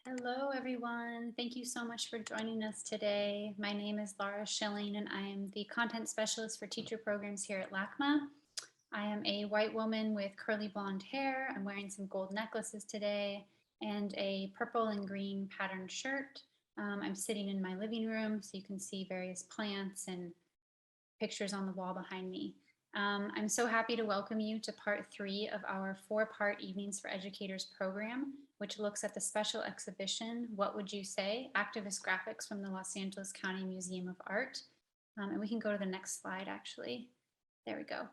Hello, everyone. Thank you so much for joining us today. My name is Laura Schilling, and I am the content specialist for teacher programs here at LACMA. I am a white woman with curly blonde hair. I'm wearing some gold necklaces today and a purple and green patterned shirt. I'm sitting in my living room, so you can see various plants and pictures on the wall behind me. I'm so happy to welcome you to part 3 of our 4-part Evenings for Educators program, which looks at the special exhibition, What Would You Say? Activist Graphics from the Los Angeles County Museum of Art. And we can go to the next slide, actually. There we go.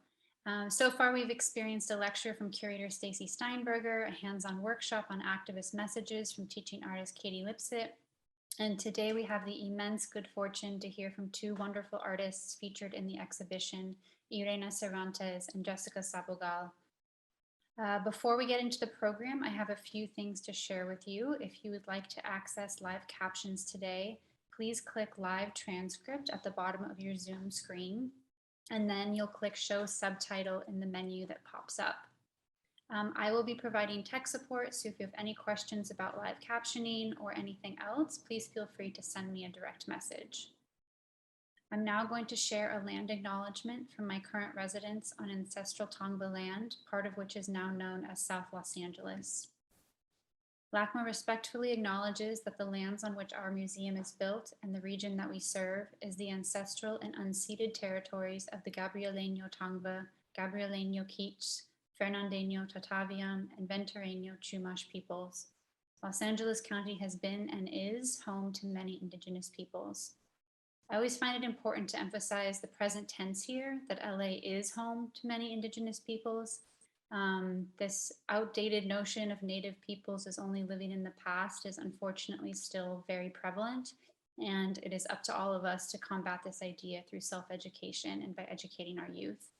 So far, we've experienced a lecture from curator Stacy Steinberger, a hands-on workshop on activist messages from teaching artist Katie Lipsett, and today we have the immense good fortune to hear from 2 wonderful artists featured in the exhibition, Yreina Cervantes and Jessica Sabogal. Before we get into the program, I have a few things to share with you. If you would like to access live captions today, please click live transcript at the bottom of your Zoom screen, and then you'll click show subtitle in the menu that pops up. I will be providing tech support, so if you have any questions about live captioning or anything else, please feel free to send me a direct message. I'm now going to share a land acknowledgement from my current residence on ancestral Tongva land, part of which is now known as South Los Angeles. LACMA respectfully acknowledges that the lands on which our museum is built and the region that we serve is the ancestral and unceded territories of the Gabrieleño Tongva, Gabrieleño Quiche, Fernandeño Tataviam, and Ventureño Chumash peoples. Los Angeles County has been and is home to many indigenous peoples. I always find it important to emphasize the present tense here, that LA is home to many indigenous peoples. This outdated notion of native peoples as only living in the past is unfortunately still very prevalent, and it is up to all of us to combat this idea through self-education and by educating our youth.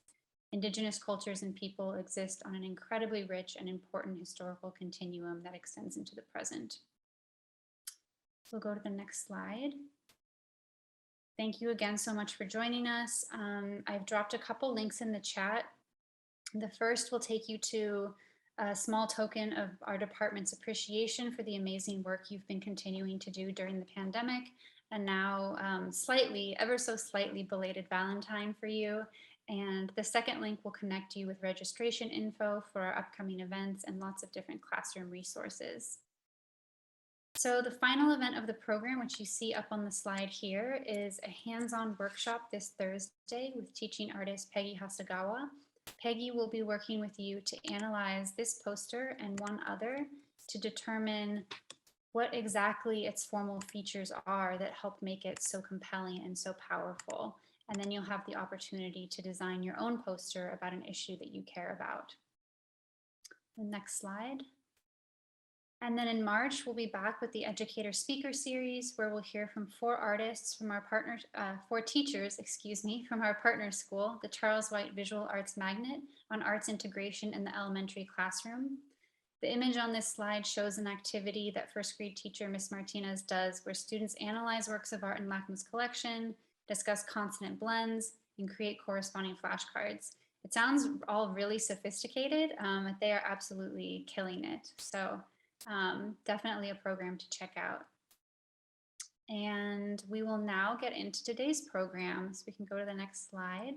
Indigenous cultures and people exist on an incredibly rich and important historical continuum that extends into the present. We'll go to the next slide. Thank you again so much for joining us. I've dropped a couple links in the chat. The first will take you to a small token of our department's appreciation for the amazing work you've been continuing to do during the pandemic, and now ever so slightly belated Valentine for you. And the second link will connect you with registration info for our upcoming events and lots of different classroom resources. So the final event of the program, which you see up on the slide here, is a hands-on workshop this Thursday with teaching artist Peggy Hasagawa. Peggy will be working with you to analyze this poster and one other to determine what exactly its formal features are that help make it so compelling and so powerful. And then you'll have the opportunity to design your own poster about an issue that you care about. The next slide. And then in March, we'll be back with the Educator Speaker Series, where we'll hear from 4 artists from our partners, 4 teachers, from our partner school, the Charles White Visual Arts Magnet, on arts integration in the elementary classroom. The image on this slide shows an activity that first grade teacher Ms. Martinez does, where students analyze works of art in LACMA's collection, discuss consonant blends, and create corresponding flashcards. It sounds all really sophisticated, but they are absolutely killing it. So definitely a program to check out. And we will now get into today's program. So we can go to the next slide.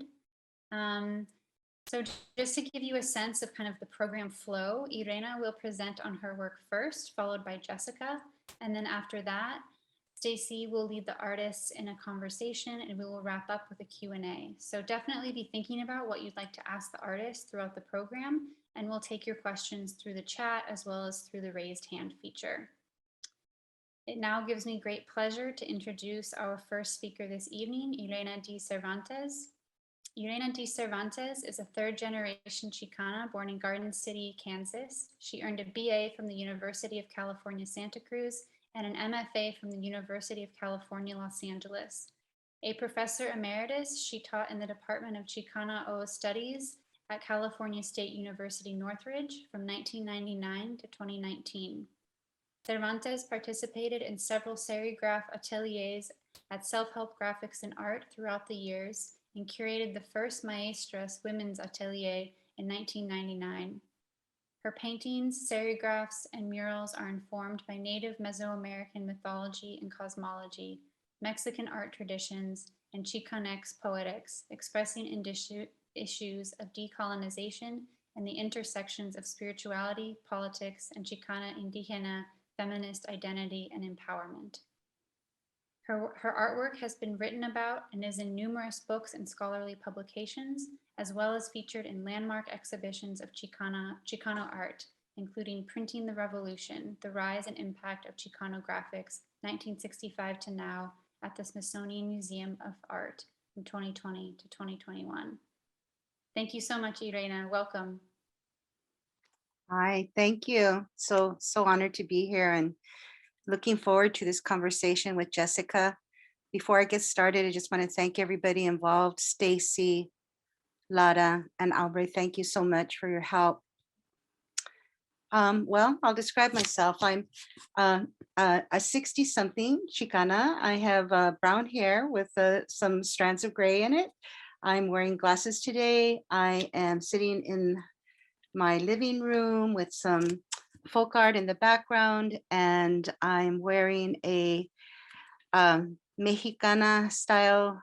So just to give you a sense of kind of the program flow, Yreina will present on her work first, followed by Jessica. And then after that, Stacy will lead the artists in a conversation, and we will wrap up with a Q&A. So definitely be thinking about what you'd like to ask the artists throughout the program, and we'll take your questions through the chat as well as through the raised hand feature. It now gives me great pleasure to introduce our first speaker this evening, Yreina D Cervantes. Yreina D Cervantes is a 3rd-generation Chicana born in Garden City, Kansas. She earned a BA from the University of California, Santa Cruz, and an MFA from the University of California, Los Angeles. A professor emeritus, she taught in the Department of Chicana Studies at California State University, Northridge from 1999 to 2019. Cervantes participated in several serigraph ateliers at Self-Help Graphics and Art throughout the years and curated the first MAESTRAS women's atelier in 1999. Her paintings, serigraphs, and murals are informed by Native Mesoamerican mythology and cosmology, Mexican art traditions, and Chicanx poetics, expressing issues of decolonization and the intersections of spirituality, politics, and Chicana Indigena feminist identity and empowerment. Her artwork has been written about and is in numerous books and scholarly publications, as well as featured in landmark exhibitions of Chicano art, including Printing the Revolution, The Rise and Impact of Chicano Graphics, 1965 to now, at the Smithsonian Museum of Art from 2020 to 2021. Thank you so much, Yreina. Welcome. Hi, thank you. So honored to be here and looking forward to this conversation with Jessica. Before I get started, I just want to thank everybody involved, Stacy, Lara, and Albert. Thank you so much for your help. Well, I'll describe myself. I'm a 60-something Chicana. I have brown hair with some strands of gray in it. I'm wearing glasses today. I am sitting in my living room with some folk art in the background, and I'm wearing a Mexicana style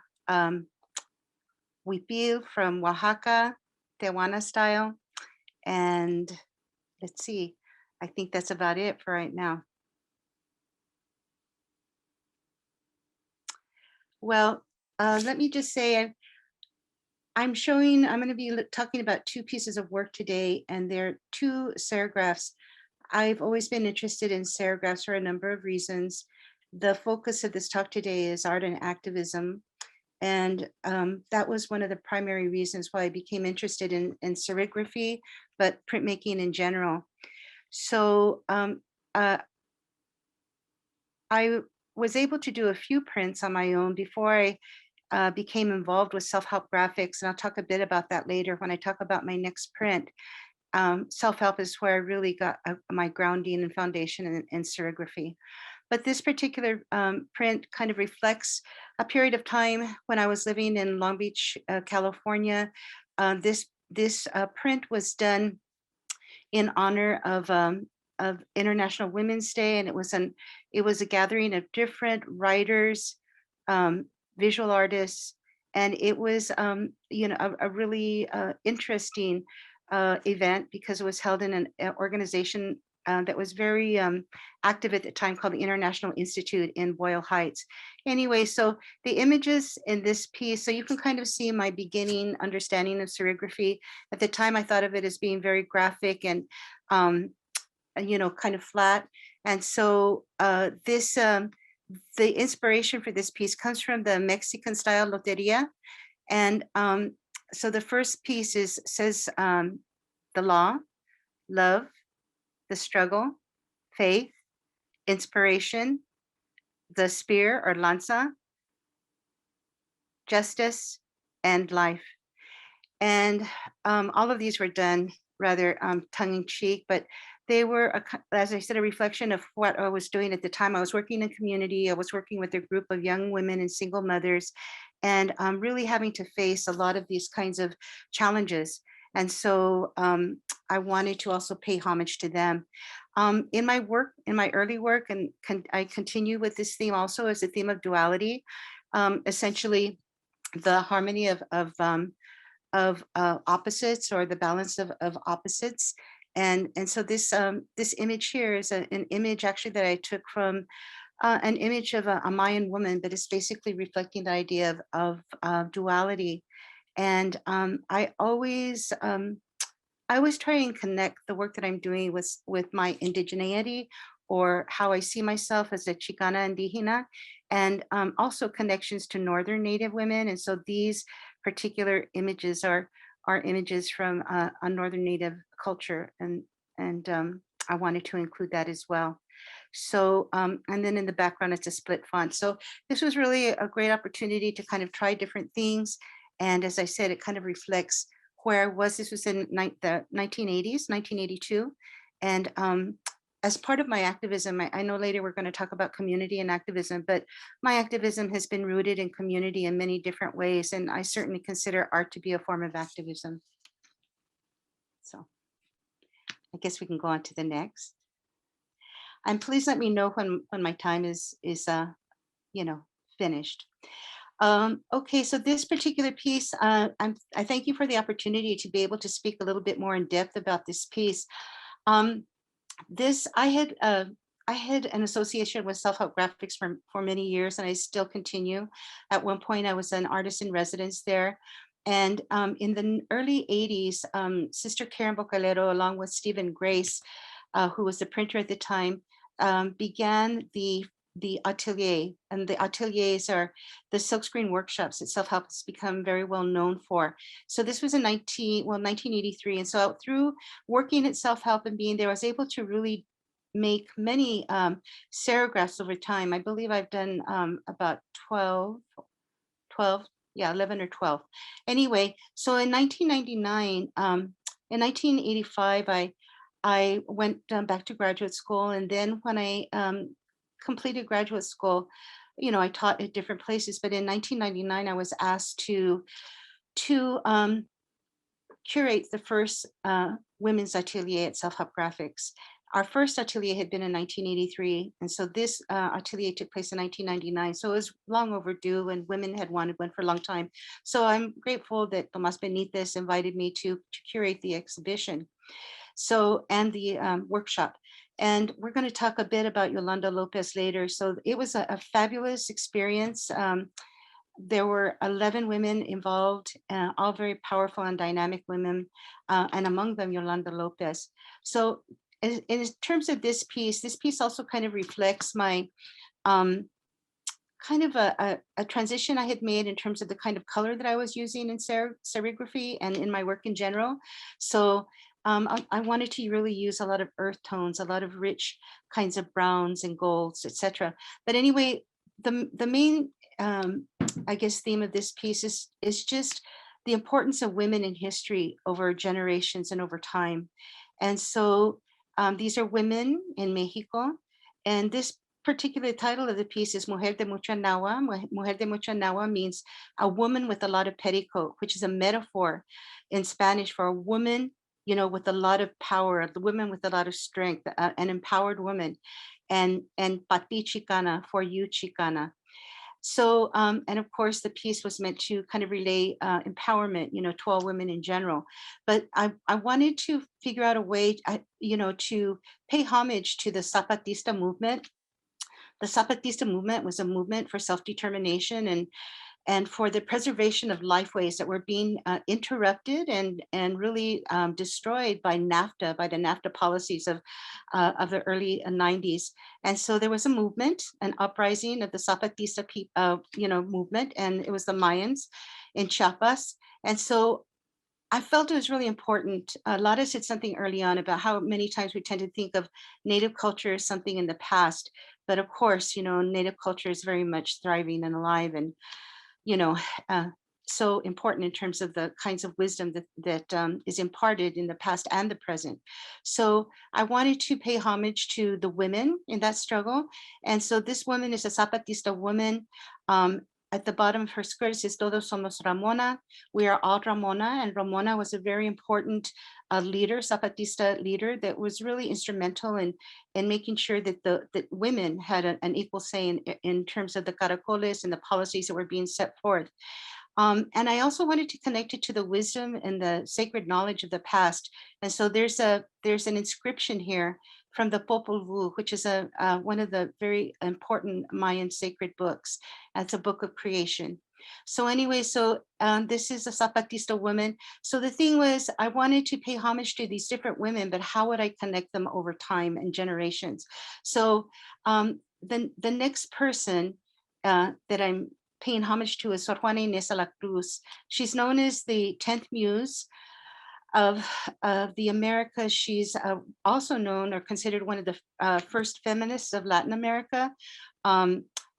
huipil from Oaxaca, Tehuana style. And let's see, I think that's about it for right now. Well, let me just say, I'm going to be talking about two pieces of work today, and they're two serigraphs. I've always been interested in serigraphs for a number of reasons. The focus of this talk today is art and activism. And that was one of the primary reasons why I became interested in serigraphy, but printmaking in general. So I was able to do a few prints on my own before I became involved with self-help graphics. And I'll talk a bit about that later when I talk about my next print. Self-help is where I really got my grounding and foundation in serigraphy. But this particular print kind of reflects a period of time when I was living in Long Beach, California. This print was done in honor of International Women's Day, and it was a gathering of different writers, visual artists, and it was a really interesting event because it was held in an organization that was very active at the time called the International Institute in Boyle Heights. Anyway, so the images in this piece, so you can kind of see my beginning understanding of serigraphy. At the time, I thought of it as being very graphic and, kind of flat. And so the inspiration for this piece comes from the Mexican style loteria. And so the first piece says the law, love, the struggle, faith, inspiration, the spear or lanza, justice, and life. And all of these were done rather tongue-in-cheek, but they were, as I said, a reflection of what I was doing at the time. I was working in community. I was working with a group of young women and single mothers, and really having to face a lot of these kinds of challenges. And so I wanted to also pay homage to them. In my early work, and I continue with this theme also as a theme of duality, essentially the harmony of opposites, or the balance of opposites. And so this image here is an image actually that I took from an image of a Mayan woman, but it's basically reflecting the idea of duality. And I always try and connect the work that I'm doing with my indigeneity, or how I see myself as a Chicana Indigena, and also connections to Northern Native women. And so these particular images are images from a Northern Native culture, and I wanted to include that as well. So, and then in the background, it's a split font. So this was really a great opportunity to kind of try different things. And as I said, it kind of reflects where I was. This was in the 1980s, 1982. And as part of my activism, I know later we're going to talk about community and activism, but my activism has been rooted in community in many different ways. And I certainly consider art to be a form of activism. So, I guess we can go on to the next. And please let me know when my time is you know, finished. Okay, so this particular piece, I thank you for the opportunity to be able to speak a little bit more in depth about this piece. Um, this I had an association with self-help graphics for many years, and I still continue. At one point, I was an artist in residence there. And in the early 80s, Sister Karen Bocalero, along with Stephen Grace, who was the printer at the time, began the atelier, and the ateliers are the silkscreen workshops that self-help has become very well known for. So this was in 1983, and so through working at self-help and being there, I was able to really make many serigraphs over time. I believe I've done about 12, yeah, 11 or 12. Anyway, so in 1999, in 1985, I went back to graduate school, and then when I completed graduate school, you know, I taught at different places. But in 1999, I was asked to curate the first women's atelier at Self Help Graphics. Our first atelier had been in 1983, and so this atelier took place in 1999. So it was long overdue, and women had wanted one for a long time. So I'm grateful that Tomas Benitez invited me to curate the exhibition. So, and the workshop. And we're going to talk a bit about Yolanda Lopez later. So it was a fabulous experience. There were 11 women involved, all very powerful and dynamic women, and among them Yolanda Lopez. So in terms of this piece also kind of reflects my kind of a transition I had made in terms of the kind of color that I was using in serigraphy and in my work in general. So I wanted to really use a lot of earth tones, a lot of rich kinds of browns and golds, etc. But anyway, the main I guess theme of this piece is just the importance of women in history over generations and over time. And so these are women in Mexico, and this particular title of the piece is Mujer de Mucha Nahua. Mujer de Mucha Nahua means a woman with a lot of petticoat, which is a metaphor in Spanish for a woman, you know, with a lot of power, the woman with a lot of strength, an empowered woman, and Pati Chicana, for you Chicana. So, and of course, the piece was meant to kind of relay empowerment, you know, to all women in general. But I wanted to figure out a way, you know, to pay homage to the Zapatista movement. The Zapatista movement was a movement for self-determination and for the preservation of lifeways that were being interrupted and really destroyed by NAFTA, by the NAFTA policies of the early 90s. And so there was a movement, an uprising of the Zapatista you know, movement, and it was the Mayans in Chiapas. And so I felt it was really important. Lara said something early on about how many times we tend to think of Native culture as something in the past. But of course, you know, Native culture is very much thriving and alive and, you know, uh, so important in terms of the kinds of wisdom that is imparted in the past and the present. So I wanted to pay homage to the women in that struggle. And so this woman is a Zapatista woman. At the bottom of her skirt it says Todos somos Ramona. We are all Ramona. And Ramona was a very important leader, Zapatista leader, that was really instrumental in making sure that that women had an equal say in terms of the caracoles and the policies that were being set forth. And I also wanted to connect it to the wisdom and the sacred knowledge of the past. And so there's an inscription here from the Popol Vuh, which is one of the very important Mayan sacred books. It's a book of creation. So anyway, so this is a Zapatista woman. So the thing was, I wanted to pay homage to these different women, but how would I connect them over time and generations? So the next person that I'm paying homage to is Sor Juana Inés de la Cruz. She's known as the 10th muse of the Americas. She's also known or considered one of the first feminists of Latin America.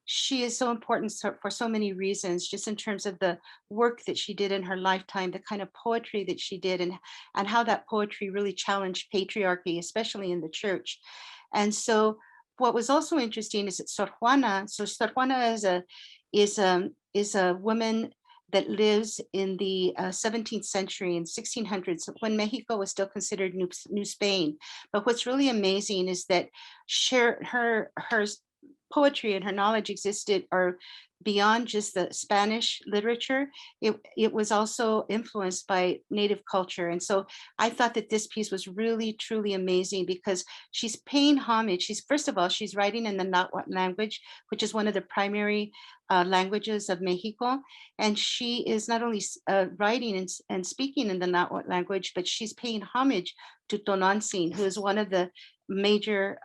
She is so important for so many reasons, just in terms of the work that she did in her lifetime, the kind of poetry that she did, and how that poetry really challenged patriarchy, especially in the church. And so what was also interesting is that Sor Juana, so Sor Juana is a woman that lives in the 17th century and 1600s when Mexico was still considered New Spain. But what's really amazing is that her poetry and her knowledge existed or beyond just the Spanish literature. It was also influenced by native culture. And so I thought that this piece was really, truly amazing because she's paying homage. She's, first of all, she's writing in the Nahuatl language, which is one of the primary languages of Mexico. And she is not only writing and speaking in the Nahuatl language, but she's paying homage to Tonantzin, who is one of the major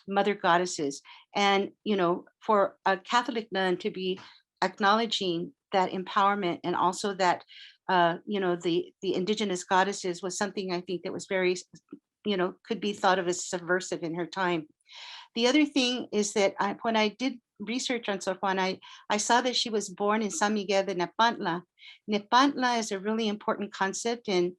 mother goddesses. And, you know, for a Catholic nun to be acknowledging that empowerment and also that, you know, the indigenous goddesses was something I think that was very, you know, could be thought of as subversive in her time. The other thing is that when I did research on Sor Juana, I saw that she was born in San Miguel de Nepantla. Nepantla is a really important concept in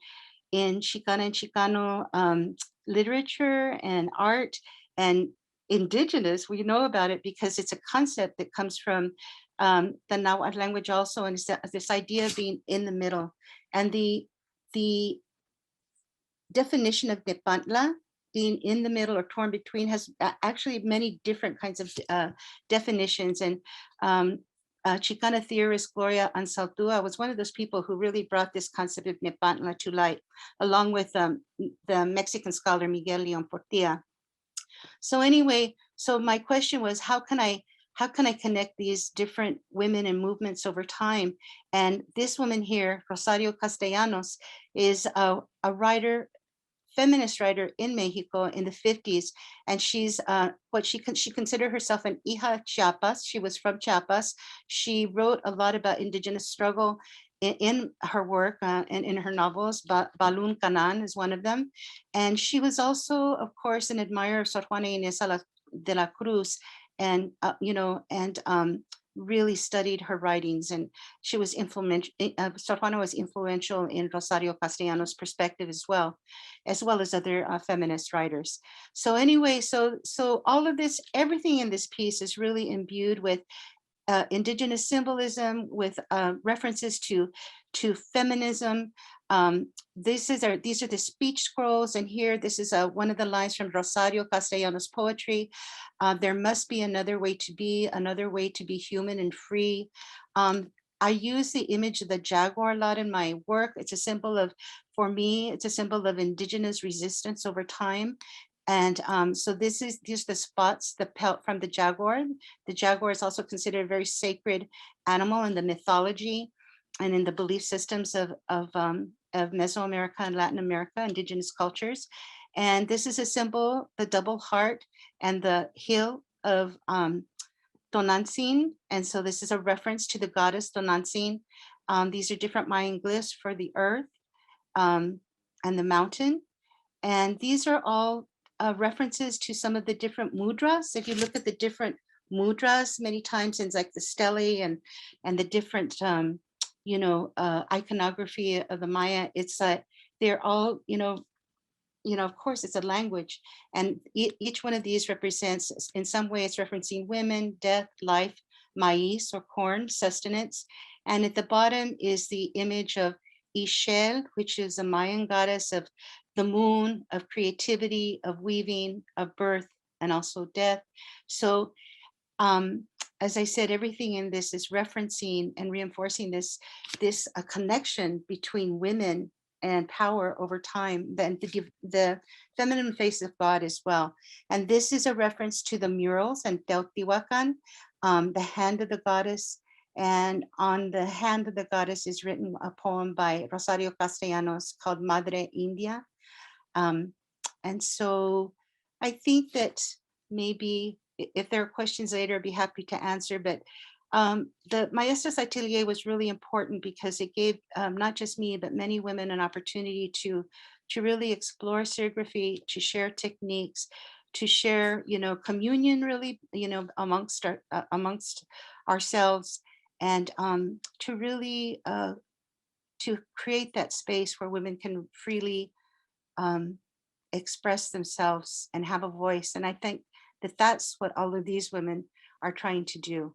Chicana and Chicano literature and art and indigenous. We know about it because it's a concept that comes from the Nahuatl language also, and it's this idea of being in the middle. And the definition of Nepantla, being in the middle or torn between, has actually many different kinds of definitions. And Chicana theorist Gloria Anzaldúa was one of those people who really brought this concept of Nepantla to light, along with the Mexican scholar Miguel León Portilla. So anyway, so my question was, how can I connect these different women and movements over time? And this woman here, Rosario Castellanos, is a writer, feminist writer in Mexico in the 50s. And she's what she considered herself an hija Chiapas. She was from Chiapas. She wrote a lot about indigenous struggle in her work and in her novels. Balún Canan is one of them. And she was also, of course, an admirer of Sor Juana Inés de la Cruz, and you know, and really studied her writings, and she was influential. Sor Juana was influential in Rosario Castellanos' perspective as well as other feminist writers. So anyway, so all of this, everything in this piece is really imbued with indigenous symbolism, with references to feminism. These are the speech scrolls, and here this is one of the lines from Rosario Castellanos' poetry. There must be another way to be, another way to be human and free. I use the image of the jaguar a lot in my work. It's a symbol of, for me, it's a symbol of indigenous resistance over time. And so these are the spots, the pelt from the jaguar. The jaguar is also considered a very sacred animal in the mythology and in the belief systems of Mesoamerica and Latin America, indigenous cultures. And this is a symbol, the double heart and the hill of Tonantzin. And so this is a reference to the goddess Tonantzin. These are different Mayan glyphs for the earth and the mountain. And these are all references to some of the different mudras. If you look at the different mudras, many times in like the stele and the different, you know, iconography of the Maya, it's they're all, you know, of course, it's a language, and each one of these represents, in some way, it's referencing women, death, life, maize or corn, sustenance. And at the bottom is the image of Ixchel, which is a Mayan goddess of the moon, of creativity, of weaving, of birth, and also death. So, as I said, everything in this is referencing and reinforcing this connection between women and power over time, then to give the feminine face of God as well. And this is a reference to the murals and Teotihuacan, the hand of the goddess. And on the hand of the goddess is written a poem by Rosario Castellanos called Madre India. And so I think that maybe if there are questions later, I'd be happy to answer, but the Maestras Atelier was really important because it gave not just me, but many women an opportunity to really explore serigraphy, to share techniques, to share, you know, communion really, you know, amongst ourselves, and to really to create that space where women can freely express themselves and have a voice. And I think that that's what all of these women are trying to do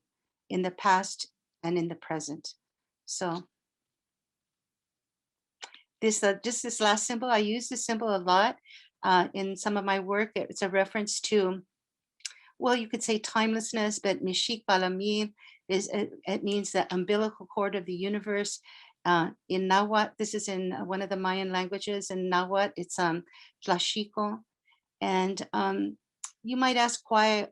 in the past and in the present. So this just this last symbol, I use this symbol a lot in some of my work. It's a reference to, well, you could say timelessness, but Mishik Balami is, it means the umbilical cord of the universe. In Nahuatl, this is in one of the Mayan languages. In Nahuatl, it's Tlaxico. And you might ask why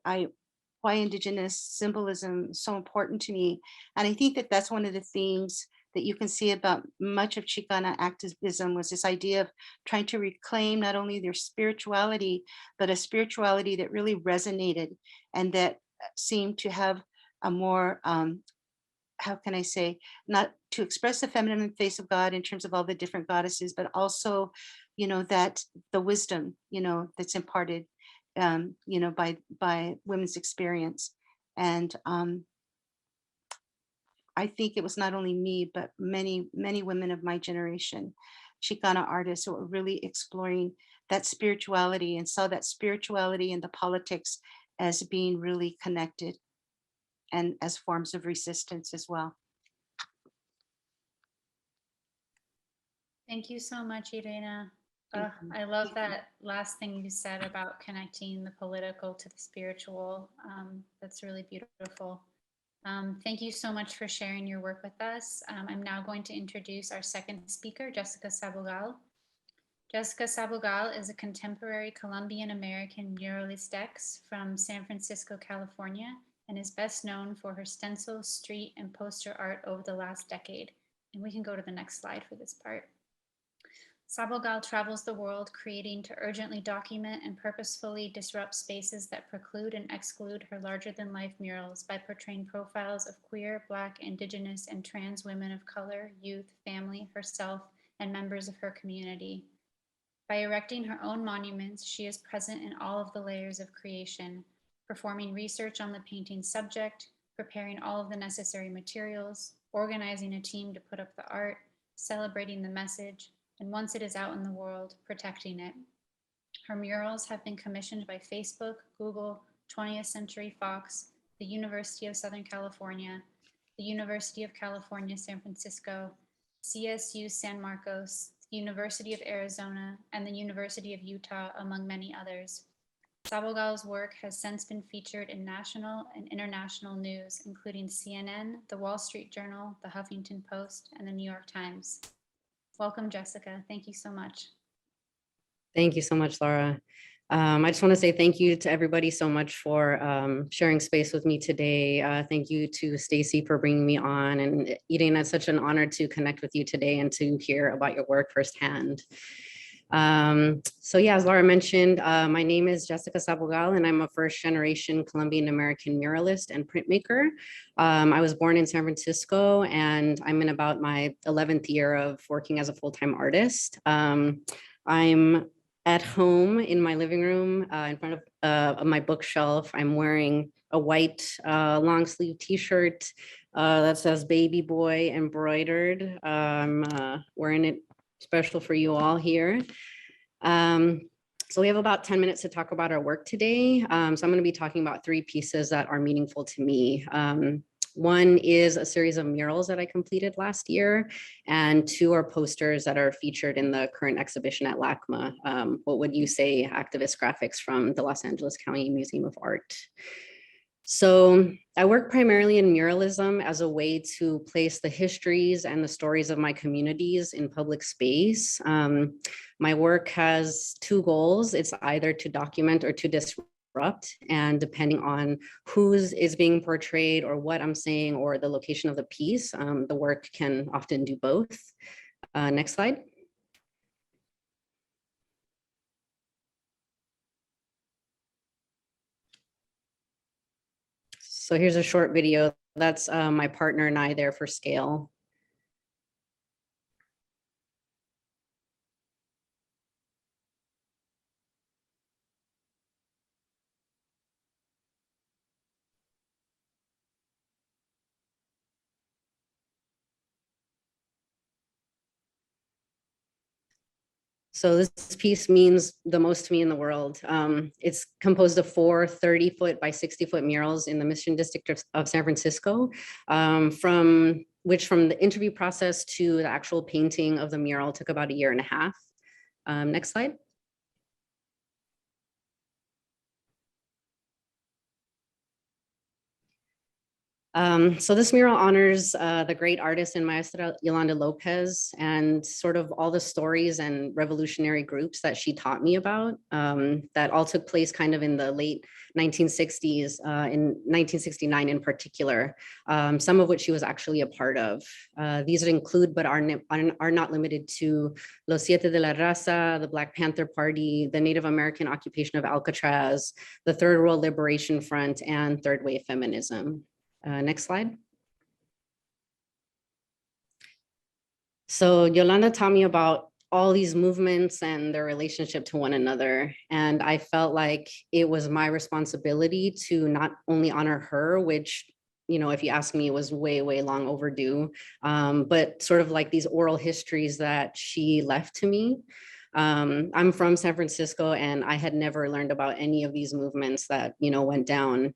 indigenous symbolism is so important to me. And I think that that's one of the things that you can see about much of Chicana activism was this idea of trying to reclaim not only their spirituality, but a spirituality that really resonated and that seemed to have a more, how can I say, not to express the feminine face of God in terms of all the different goddesses, but also, you know, that the wisdom, you know, that's imparted, you know, by women's experience. And I think it was not only me, but many, many women of my generation, Chicana artists who were really exploring that spirituality and saw that spirituality and the politics as being really connected and as forms of resistance as well. Thank you so much, Yreina. Thank you. I love that last thing you said about connecting the political to the spiritual. That's really beautiful. Thank you so much for sharing your work with us. I'm now going to introduce our second speaker, Jessica Sabogal. Jessica Sabugal is a contemporary Colombian-American muralist from San Francisco, California, and is best known for her stencil, street, and poster art over the last decade. And we can go to the next slide for this part. Sabogal travels the world creating to urgently document and purposefully disrupt spaces that preclude and exclude her larger-than-life murals by portraying profiles of queer, Black, Indigenous, and trans women of color, youth, family, herself, and members of her community. By erecting her own monuments, she is present in all of the layers of creation, performing research on the painting's subject, preparing all of the necessary materials, organizing a team to put up the art, celebrating the message, and once it is out in the world, protecting it. Her murals have been commissioned by Facebook, Google, 20th Century Fox, the University of Southern California, the University of California, San Francisco, CSU San Marcos, the University of Arizona, and the University of Utah, among many others. Sabogal's work has since been featured in national and international news, including CNN, The Wall Street Journal, The Huffington Post, and The New York Times. Welcome, Jessica. Thank you so much. Thank you so much, Laura. I just want to say thank you to everybody so much for sharing space with me today. Thank you to Stacy for bringing me on, and Yreina, it's such an honor to connect with you today and to hear about your work firsthand. So yeah, as Laura mentioned, my name is Jessica Sabogal, and I'm a first-generation Colombian-American muralist and printmaker. I was born in San Francisco, and I'm in about my 11th year of working as a full-time artist. I'm at home in my living room in front of my bookshelf. I'm wearing a white long sleeve t-shirt that says baby boy embroidered. I'm wearing it special for you all here. So we have about 10 minutes to talk about our work today. So I'm going to be talking about 3 pieces that are meaningful to me. One is a series of murals that I completed last year, and 2 are posters that are featured in the current exhibition at LACMA. What would you say, activist graphics from the Los Angeles County Museum of Art. So I work primarily in muralism as a way to place the histories and the stories of my communities in public space. My work has 2 goals. It's either to document or to disrupt, and depending on who's is being portrayed or what I'm saying or the location of the piece, the work can often do both. Next slide. So here's a short video. That's my partner and I there for scale. So this piece means the most to me in the world. It's composed of 4 30-foot by 60-foot murals in the Mission District of San Francisco, from which from the interview process to the actual painting of the mural took about 1.5 years. Next slide. So this mural honors the great artist and maestra Yolanda Lopez, and sort of all the stories and revolutionary groups that she taught me about, that all took place kind of in the late 1960s, in 1969 in particular, some of which she was actually a part of. These include, but are not limited to, Los Siete de la Raza, the Black Panther Party, the Native American occupation of Alcatraz, the Third World Liberation Front, and Third Wave Feminism. Next slide. So Yolanda taught me about all these movements and their relationship to one another. And I felt like it was my responsibility to not only honor her, which, you know, if you ask me, was way, way long overdue, but sort of like these oral histories that she left to me. I'm from San Francisco, and I had never learned about any of these movements that, you know, went down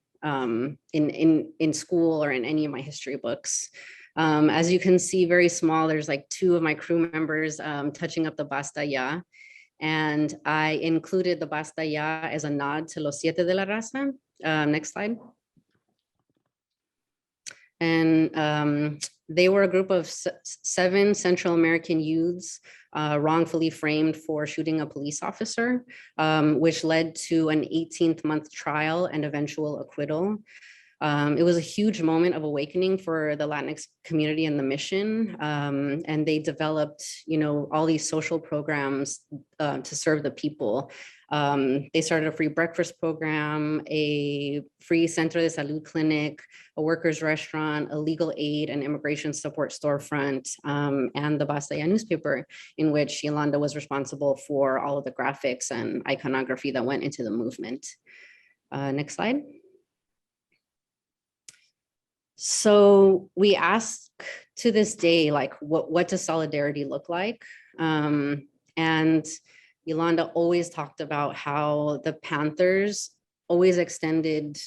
in school or in any of my history books. As you can see, very small, there's like 2 of my crew members touching up the Basta Ya. And I included the Basta Ya as a nod to Los Siete de la Raza. Next slide. And they were a group of 7 Central American youths wrongfully framed for shooting a police officer, which led to an 18-month trial and eventual acquittal. It was a huge moment of awakening for the Latinx community and the mission. And they developed, you know, all these social programs to serve the people. They started a free breakfast program, a free Centro de Salud clinic, a workers' restaurant, a legal aid and immigration support storefront, and the Basta Ya newspaper, in which Yolanda was responsible for all of the graphics and iconography that went into the movement. Next slide. So we ask to this day, like, what does solidarity look like? And Yolanda always talked about how the Panthers always extended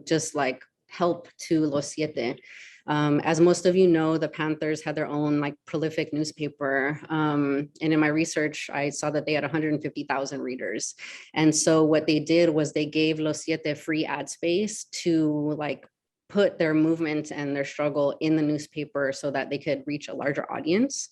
just like help to Los Siete. As most of you know, the Panthers had their own like prolific newspaper. And in my research, I saw that they had 150,000 readers. And so what they did was they gave Los Siete free ad space to like put their movement and their struggle in the newspaper so that they could reach a larger audience.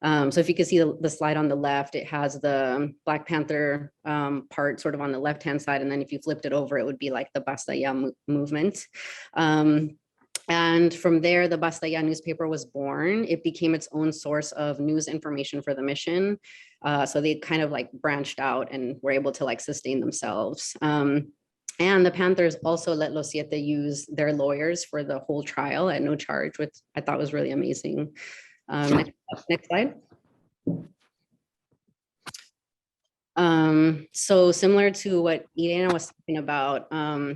So if you can see the slide on the left, it has the Black Panther part sort of on the left-hand side. And then if you flipped it over, it would be like the Basta Ya movement. And from there, the Basta Ya newspaper was born. It became its own source of news information for the mission. So they kind of like branched out and were able to like sustain themselves. And the Panthers also let Los Siete use their lawyers for the whole trial at no charge, which I thought was really amazing. Next slide. So similar to what Yreina was talking about,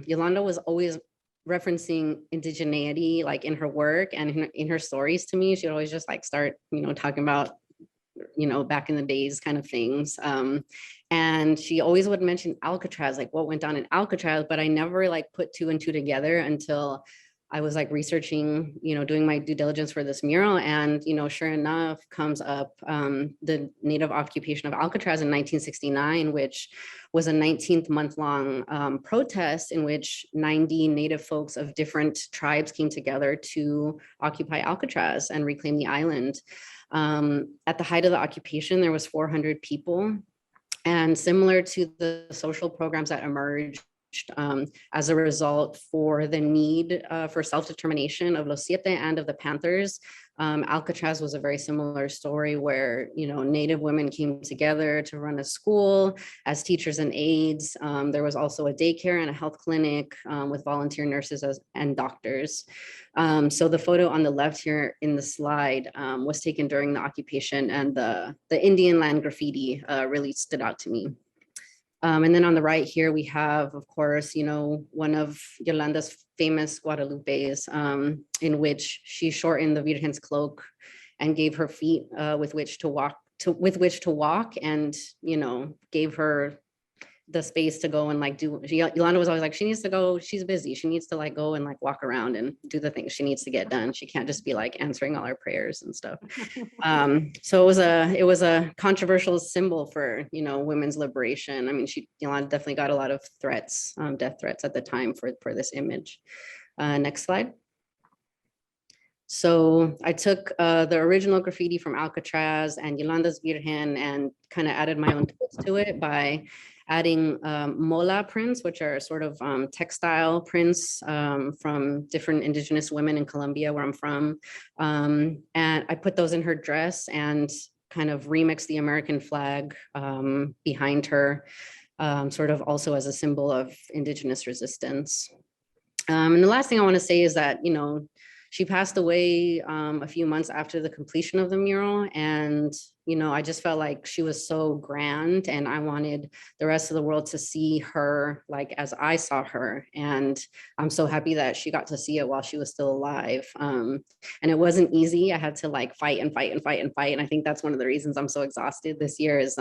Yolanda was always referencing indigeneity, like in her work and in her stories to me. She'd always just like start, you know, talking about, you know, back in the days kind of things. And she always would mention Alcatraz, like what went down in Alcatraz, but I never like put 2 and 2 together until I was like researching, you know, doing my due diligence for this mural. And, you know, sure enough comes up the Native occupation of Alcatraz in 1969, which was a 19-month-long protest in which 90 Native folks of different tribes came together to occupy Alcatraz and reclaim the island. At the height of the occupation, there was 400 people. And similar to the social programs that emerged as a result for the need for self-determination of Los Siete and of the Panthers, Alcatraz was a very similar story where, you know, Native women came together to run a school as teachers and aides. There was also a daycare and a health clinic with volunteer nurses and doctors. So the photo on the left here in the slide was taken during the occupation, and the Indian land graffiti really stood out to me. And then on the right here, we have, of course, you know, one of Yolanda's famous Guadalupes, in which she shortened the Virgen's cloak and gave her feet with which to walk, and, you know, gave her the space to go and like do, Yolanda was always like, she needs to go, she's busy. She needs to like go and like walk around and do the things she needs to get done. She can't just be like answering all our prayers and stuff. So it was a controversial symbol for, you know, women's liberation. I mean, Yolanda definitely got a lot of threats, death threats at the time for this image. Next slide. So I took the original graffiti from Alcatraz and Yolanda's Virgen and kind of added my own twist to it by adding mola prints, which are sort of textile prints from different indigenous women in Colombia, where I'm from. And I put those in her dress and kind of remixed the American flag behind her, sort of also as a symbol of indigenous resistance. And the last thing I want to say is that, you know, she passed away a few months after the completion of the mural. And, you know, I just felt like she was so grand and I wanted the rest of the world to see her like as I saw her. And I'm so happy that she got to see it while she was still alive. And it wasn't easy. I had to like fight and fight and fight and fight. And I think that's one of the reasons I'm so exhausted this year is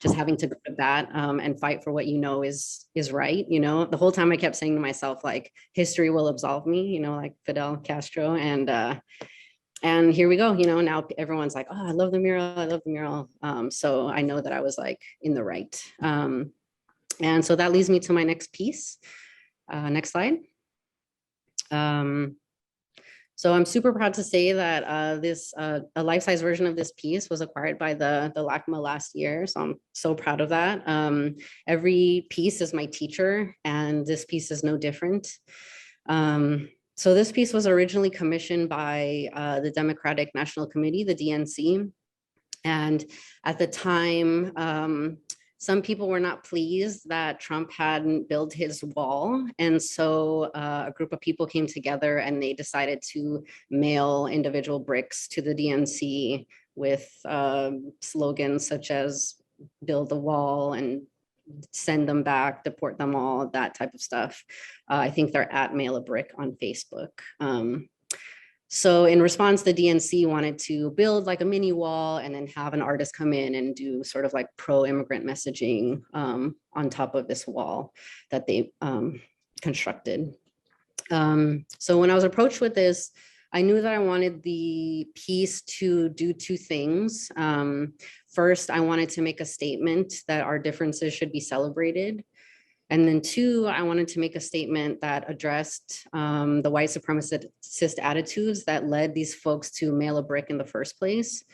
just having to go to bat and fight for what you know is right. You know, the whole time I kept saying to myself, like, history will absolve me, you know, like Fidel Castro. And here we go, you know, now everyone's like, oh, I love the mural, I love the mural. So I know that I was like in the right. And so that leads me to my next piece. Next slide. So I'm super proud to say that a life-size version of this piece was acquired by the LACMA last year. So I'm so proud of that. Every piece is my teacher and this piece is no different. So this piece was originally commissioned by the Democratic National Committee, the DNC. And at the time, some people were not pleased that Trump hadn't built his wall. And so a group of people came together and they decided to mail individual bricks to the DNC with slogans such as build the wall and send them back, deport them all, that type of stuff. I think they're at Mail a Brick on Facebook. So in response, the DNC wanted to build like a mini wall and then have an artist come in and do sort of like pro-immigrant messaging on top of this wall that they constructed. So when I was approached with this, I knew that I wanted the piece to do two things. First, I wanted to make a statement that our differences should be celebrated. And then two, I wanted to make a statement that addressed the white supremacist attitudes that led these folks to mail a brick in the first place.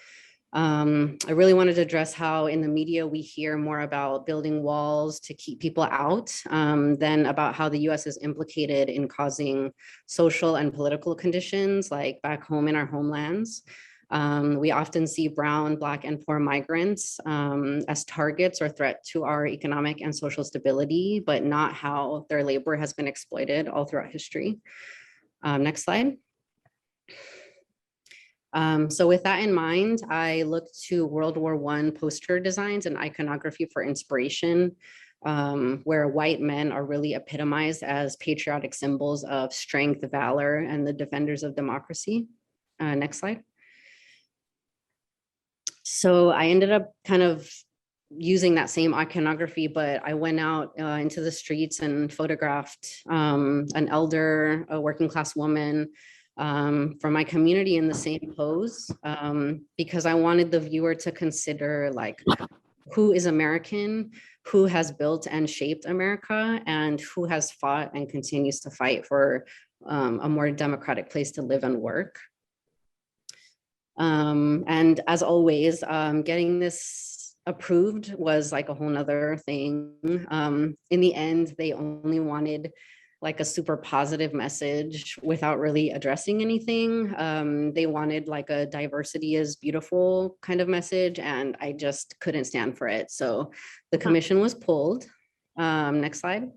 I really wanted to address how in the media we hear more about building walls to keep people out than about how the US is implicated in causing social and political conditions like back home in our homelands. We often see brown, Black, and poor migrants as targets or threat to our economic and social stability, but not how their labor has been exploited all throughout history. Next slide. So with that in mind, I looked to World War I poster designs and iconography for inspiration, where white men are really epitomized as patriotic symbols of strength, valor, and the defenders of democracy. Next slide. So I ended up kind of using that same iconography, but I went out into the streets and photographed an elder, a working class woman from my community in the same pose, because I wanted the viewer to consider like, who is American, who has built and shaped America, and who has fought and continues to fight for a more democratic place to live and work. And as always, getting this approved was like a whole nother thing. In the end, they only wanted like a super positive message without really addressing anything. They wanted like a diversity is beautiful kind of message, and I just couldn't stand for it. So the commission was pulled. Next slide.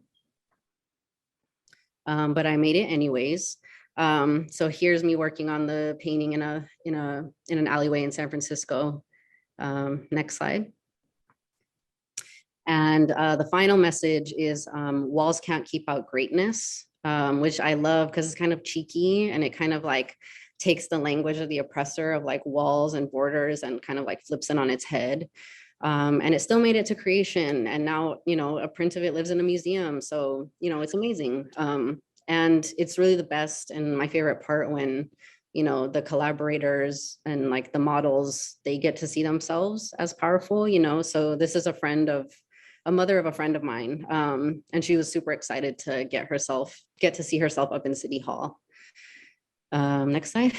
But I made it anyways. So here's me working on the painting in an alleyway in San Francisco. Next slide. And the final message is walls can't keep out greatness, which I love because it's kind of cheeky and it kind of like takes the language of the oppressor of like walls and borders and kind of like flips it on its head. And it still made it to creation. And now, you know, a print of it lives in a museum. So, you know, it's amazing. And it's really the best and my favorite part when, you know, the collaborators and like the models, they get to see themselves as powerful, you know. So this is a mother of a friend of mine. And she was super excited to get to see herself up in City Hall. Next slide.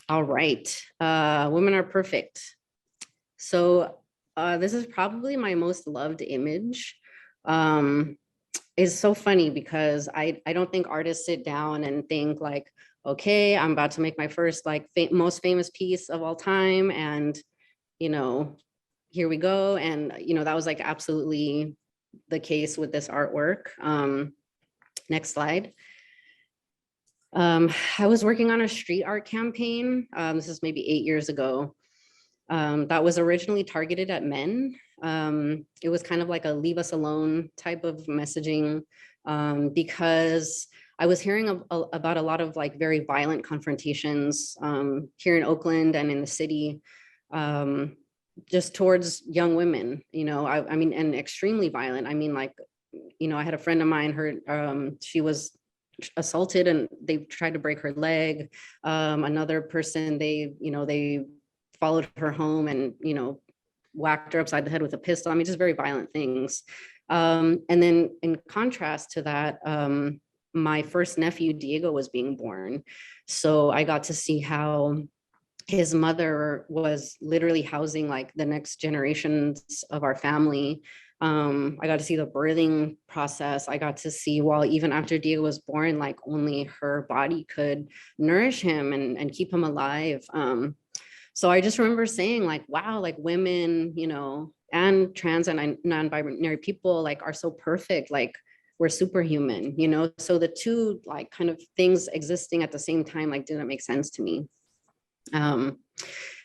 All right, women are perfect. So this is probably my most loved image. It's so funny because I don't think artists sit down and think like, okay, I'm about to make my first like most famous piece of all time. And, you know, here we go. And, you know, that was like absolutely the case with this artwork. Next slide. I was working on a street art campaign. This is maybe 8 years ago. That was originally targeted at men. It was kind of like a leave us alone type of messaging because I was hearing about a lot of like very violent confrontations here in Oakland and in the city, just towards young women, you know, I mean, and extremely violent. I mean, like, you know, I had a friend of mine, she was assaulted and they tried to break her leg. Another person, they followed her home and, you know, whacked her upside the head with a pistol. I mean, just very violent things. And then in contrast to that, my first nephew, Diego, was being born. So I got to see how his mother was literally housing like the next generations of our family. I got to see the birthing process. I got to see, while even after Diego was born, like only her body could nourish him and keep him alive. So I just remember saying like, wow, like women, you know, and trans and non-binary people like are so perfect. Like we're superhuman, you know? So the two like kind of things existing at the same time, like didn't make sense to me.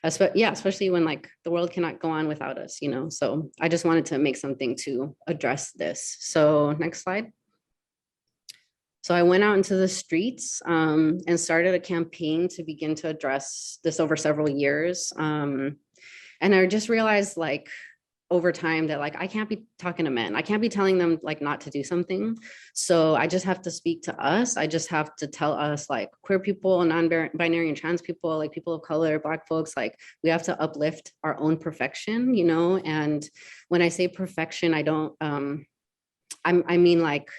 Especially when like the world cannot go on without us, you know? So I just wanted to make something to address this. So next slide. So I went out into the streets and started a campaign to begin to address this over several years. And I just realized like over time that like I can't be talking to men. I can't be telling them like not to do something. So I just have to speak to us. I just have to tell us like queer people, non-binary and trans people, like people of color, Black folks, like we have to uplift our own perfection, you know? And when I say perfection, I don't, I mean like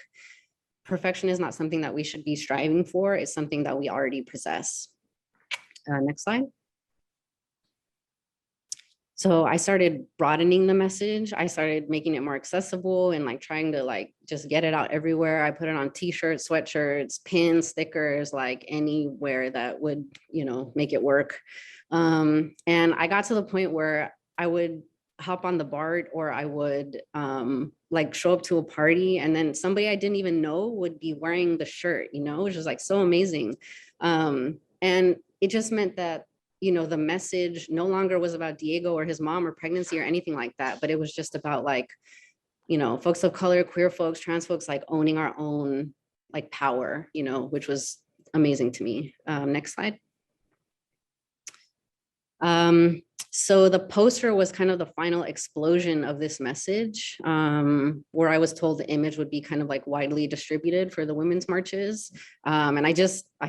perfection is not something that we should be striving for. It's something that we already possess. Next slide. So I started broadening the message. I started making it more accessible and like trying to like just get it out everywhere. I put it on t-shirts, sweatshirts, pins, stickers, like anywhere that would, you know, make it work. And I got to the point where I would hop on the BART or I would like show up to a party and then somebody I didn't even know would be wearing the shirt, you know, which was like so amazing. And it just meant that, you know, the message no longer was about Diego or his mom or pregnancy or anything like that, but it was just about like, you know, folks of color, queer folks, trans folks, like owning our own like power, you know, which was amazing to me. Next slide. So the poster was kind of the final explosion of this message, where I was told the image would be kind of like widely distributed for the women's marches. And I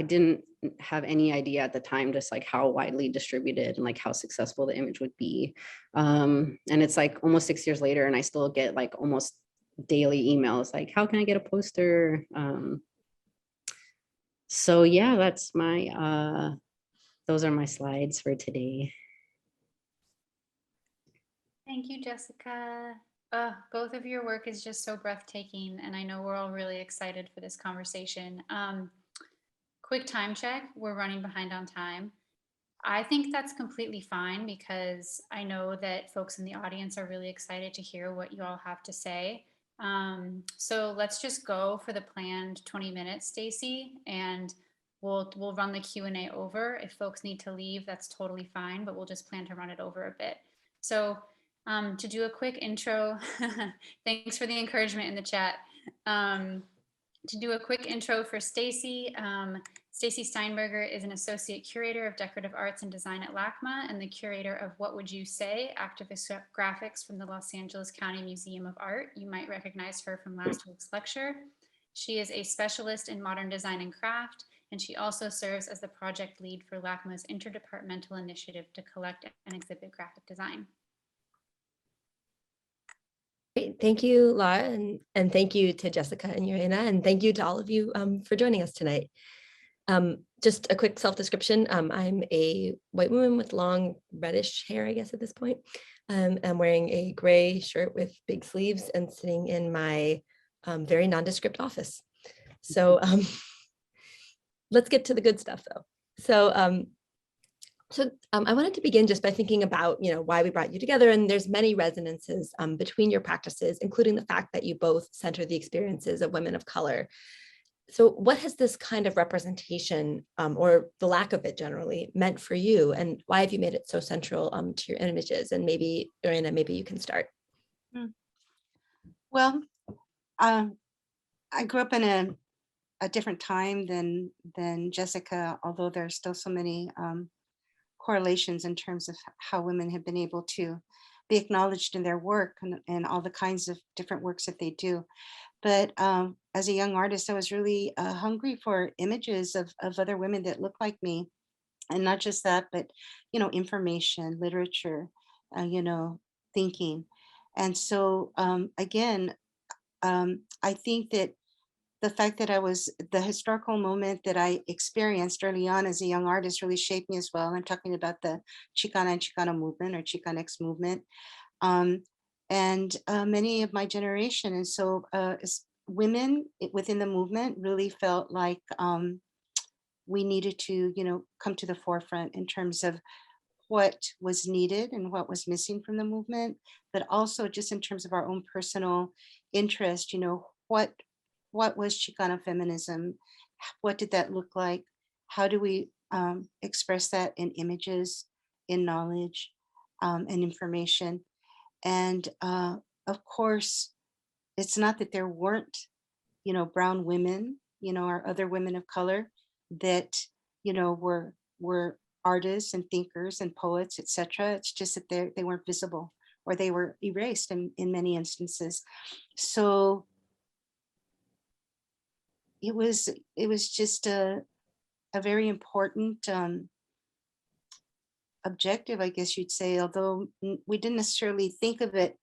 didn't have any idea at the time, just like how widely distributed and like how successful the image would be. And it's like almost 6 years later and I still get like almost daily emails like, how can I get a poster? So yeah, that's my, those are my slides for today. Thank you, Jessica. Both of your work is just so breathtaking, and I know we're all really excited for this conversation. Quick time check, we're running behind on time. I think that's completely fine because I know that folks in the audience are really excited to hear what you all have to say. So let's just go for the planned 20 minutes, Stacy, and we'll run the Q&A over. If folks need to leave, that's totally fine, but we'll just plan to run it over a bit. So to do a quick intro, thanks for the encouragement in the chat. To do a quick intro for Stacy, Stacy Steinberger is an associate curator of decorative arts and design at LACMA and the curator of What Would You Say? Activist graphics from the Los Angeles County Museum of Art. You might recognize her from last week's lecture. She is a specialist in modern design and craft, and she also serves as the project lead for LACMA's interdepartmental initiative to collect and exhibit graphic design. Great. Thank you, Laura, and thank you to Jessica and Yreina, and thank you to all of you for joining us tonight. Just a quick self-description. I'm a white woman with long reddish hair, I guess, at this point. I'm wearing a gray shirt with big sleeves and sitting in my very nondescript office. So let's get to the good stuff, though. So I wanted to begin just by thinking about, why we brought you together, and there's many resonances between your practices, including the fact that you both center the experiences of women of color. So what has this kind of representation, or the lack of it generally, meant for you, and why have you made it so central to your images? And maybe, Yreina, maybe you can start. Well, I grew up in a different time than Jessica, although there are still so many correlations in terms of how women have been able to be acknowledged in their work and all the kinds of different works that they do. But as a young artist, I was really hungry for images of other women that look like me. And not just that, but, information, literature, thinking. And so, again, I think that the fact that the historical moment that I experienced early on as a young artist really shaped me as well. I'm talking about the Chicana and Chicano movement, or Chicanx movement. And many of my generation. And so as women within the movement really felt like we needed to, come to the forefront in terms of what was needed and what was missing from the movement, but also just in terms of our own personal interest, what was Chicano feminism? What did that look like? How do we express that in images, in knowledge, and information? And of course, it's not that there weren't, brown women, or other women of color that, were artists and thinkers and poets, etc. It's just that they weren't visible, or they were erased in many instances. So it was just a very important objective, I guess you'd say, although we didn't necessarily think of it.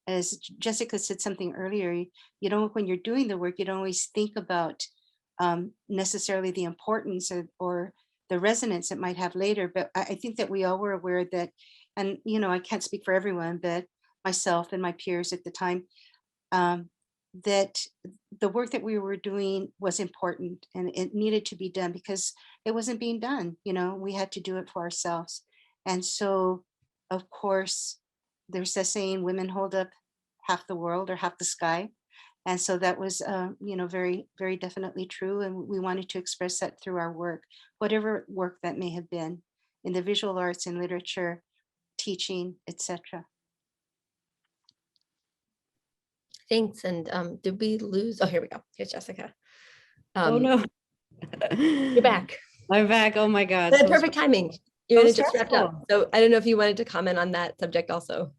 As Jessica said something earlier, when you're doing the work, you don't always think about necessarily the importance or the resonance it might have later. But I think that we all were aware that, and I can't speak for everyone, but myself and my peers at the time, that the work that we were doing was important and it needed to be done because it wasn't being done. We had to do it for ourselves. And so, of course, there's that saying, women hold up half the world or half the sky. And so that was, very, very definitely true. And we wanted to express that through our work, whatever work that may have been in the visual arts, in literature, teaching, etc. Thanks. And did we lose? Oh, here we go. Here's Jessica. Oh no. You're back. I'm back. Oh my God. That's So perfect timing. You're so just wrapped up. So I don't know if you wanted to comment on that subject also.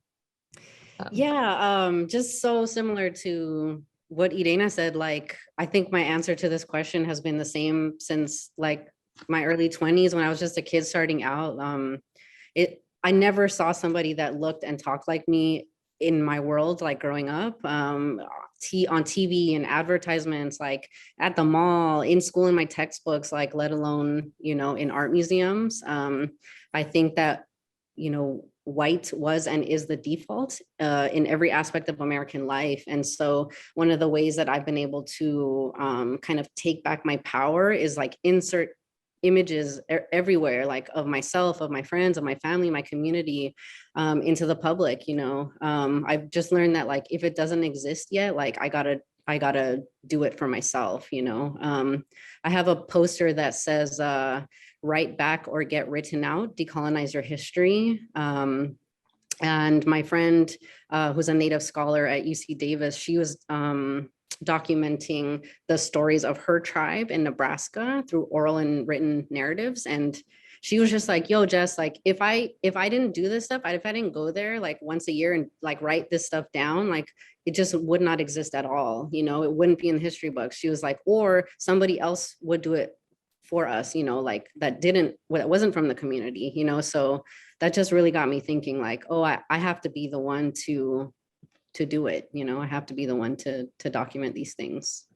Yeah, just so similar to what Yreina said, like, I think my answer to this question has been the same since like my early 20s when I was just a kid starting out. I never saw somebody that looked and talked like me in my world, like growing up, on TV and advertisements, like at the mall, in school, in my textbooks, like let alone, in art museums. I think that, white was and is the default in every aspect of American life. And so one of the ways that I've been able to kind of take back my power is like insert images everywhere, like of myself, of my friends, of my family, my community, into the public. I've just learned that like if it doesn't exist yet, like I gotta do it for myself. I have a poster that says write back or get written out, decolonize your history. And my friend, who's a Native scholar at UC Davis, she was documenting the stories of her tribe in Nebraska through oral and written narratives. And she was just like, yo, Jess, like if I didn't do this stuff, if I didn't go there like once a year and like write this stuff down, like it just would not exist at all. You know, it wouldn't be in the history books. She was like, or somebody else would do it for us, you know, like that wasn't from the community, you know. So that just really got me thinking like, oh, I have to be the one to do it, you know. I have to be the one to document these things.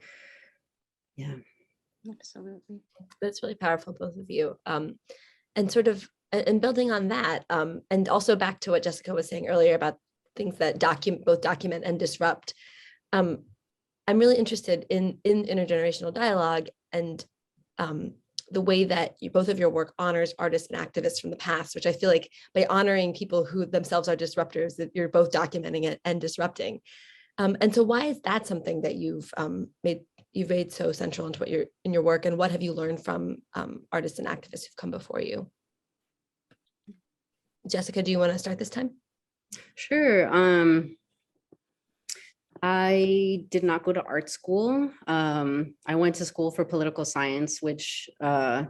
Yeah, Absolutely. That's really powerful, both of you. And sort of, and building on that, and also back to what Jessica was saying earlier about things that both document and disrupt. I'm really interested in intergenerational dialogue and the way that both of your work honors artists and activists from the past, which I feel like by honoring people who themselves are disruptors, that you're both documenting it and disrupting. And so why is that something that you've made so central into what you're in your work, and what have you learned from artists and activists who've come before you? Jessica, do you want to start this time? Sure. I did not go to art school. I went to school for political science, which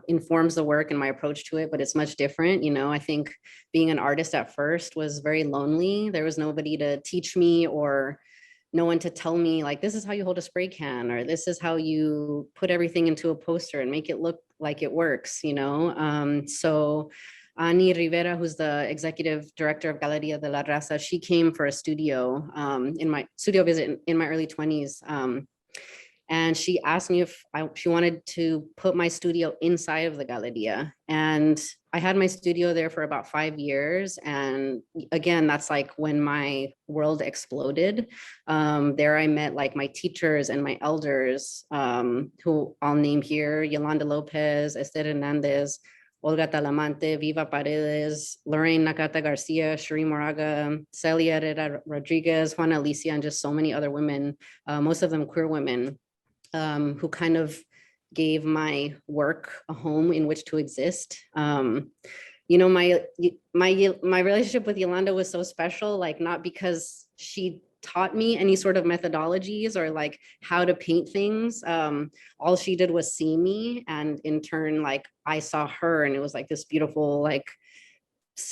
informs the work and my approach to it, but it's much different. You know, I think being an artist at first was very lonely. There was nobody to teach me or no one to tell me like, this is how you hold a spray can, or this is how you put everything into a poster and make it look like it works, you know? So Ani Rivera, who's the executive director of Galeria de la Raza, she came for a studio in my studio visit in my early 20s. And she asked me if she wanted to put my studio inside of the Galeria. And I had my studio there for about 5 years. And again, that's like when my world exploded. There I met like my teachers and my elders, who I'll name here: Yolanda Lopez, Esther Hernandez, Olga Talamante, Viva Paredes, Lorraine Nakata Garcia, Sheree Moraga, Celia Herrera Rodriguez, Juana Alicia, and just so many other women, most of them queer women, who kind of gave my work a home in which to exist. You know, my relationship with Yolanda was so special, like not because she taught me any sort of methodologies or like how to paint things. All she did was see me, and in turn, like I saw her, and it was like this beautiful, like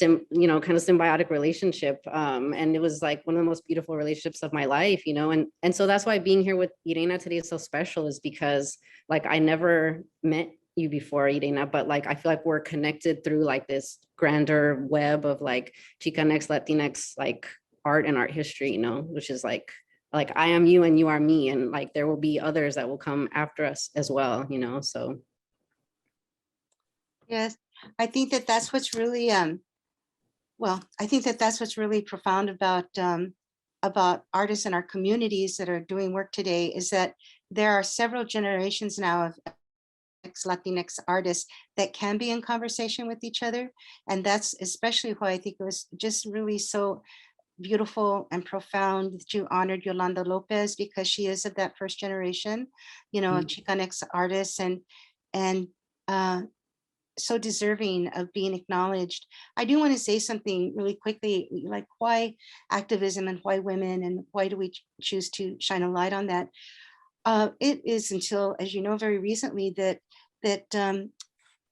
you know, kind of symbiotic relationship. And it was like one of the most beautiful relationships of my life, you know. And so that's why being here with Yreina today is so special, is because like I never met you before, Yreina, but like I feel like we're connected through like this grander web of like Chicanx, Latinx, like art and art history, you know, which is like I am you and you are me, and like there will be others that will come after us as well, you know. So Yes, I think that that's what's really well, I think that that's what's really profound about artists in our communities that are doing work today, is that there are several generations now of Latinx artists that can be in conversation with each other. And that's especially why I think it was just really so beautiful and profound that you honored Yolanda Lopez, because she is of that first generation, you know, of Chicanx artists, and so deserving of being acknowledged. I do want to say something really quickly, like why activism and why women, and why do we choose to shine a light on that? It is until, as you know, very recently that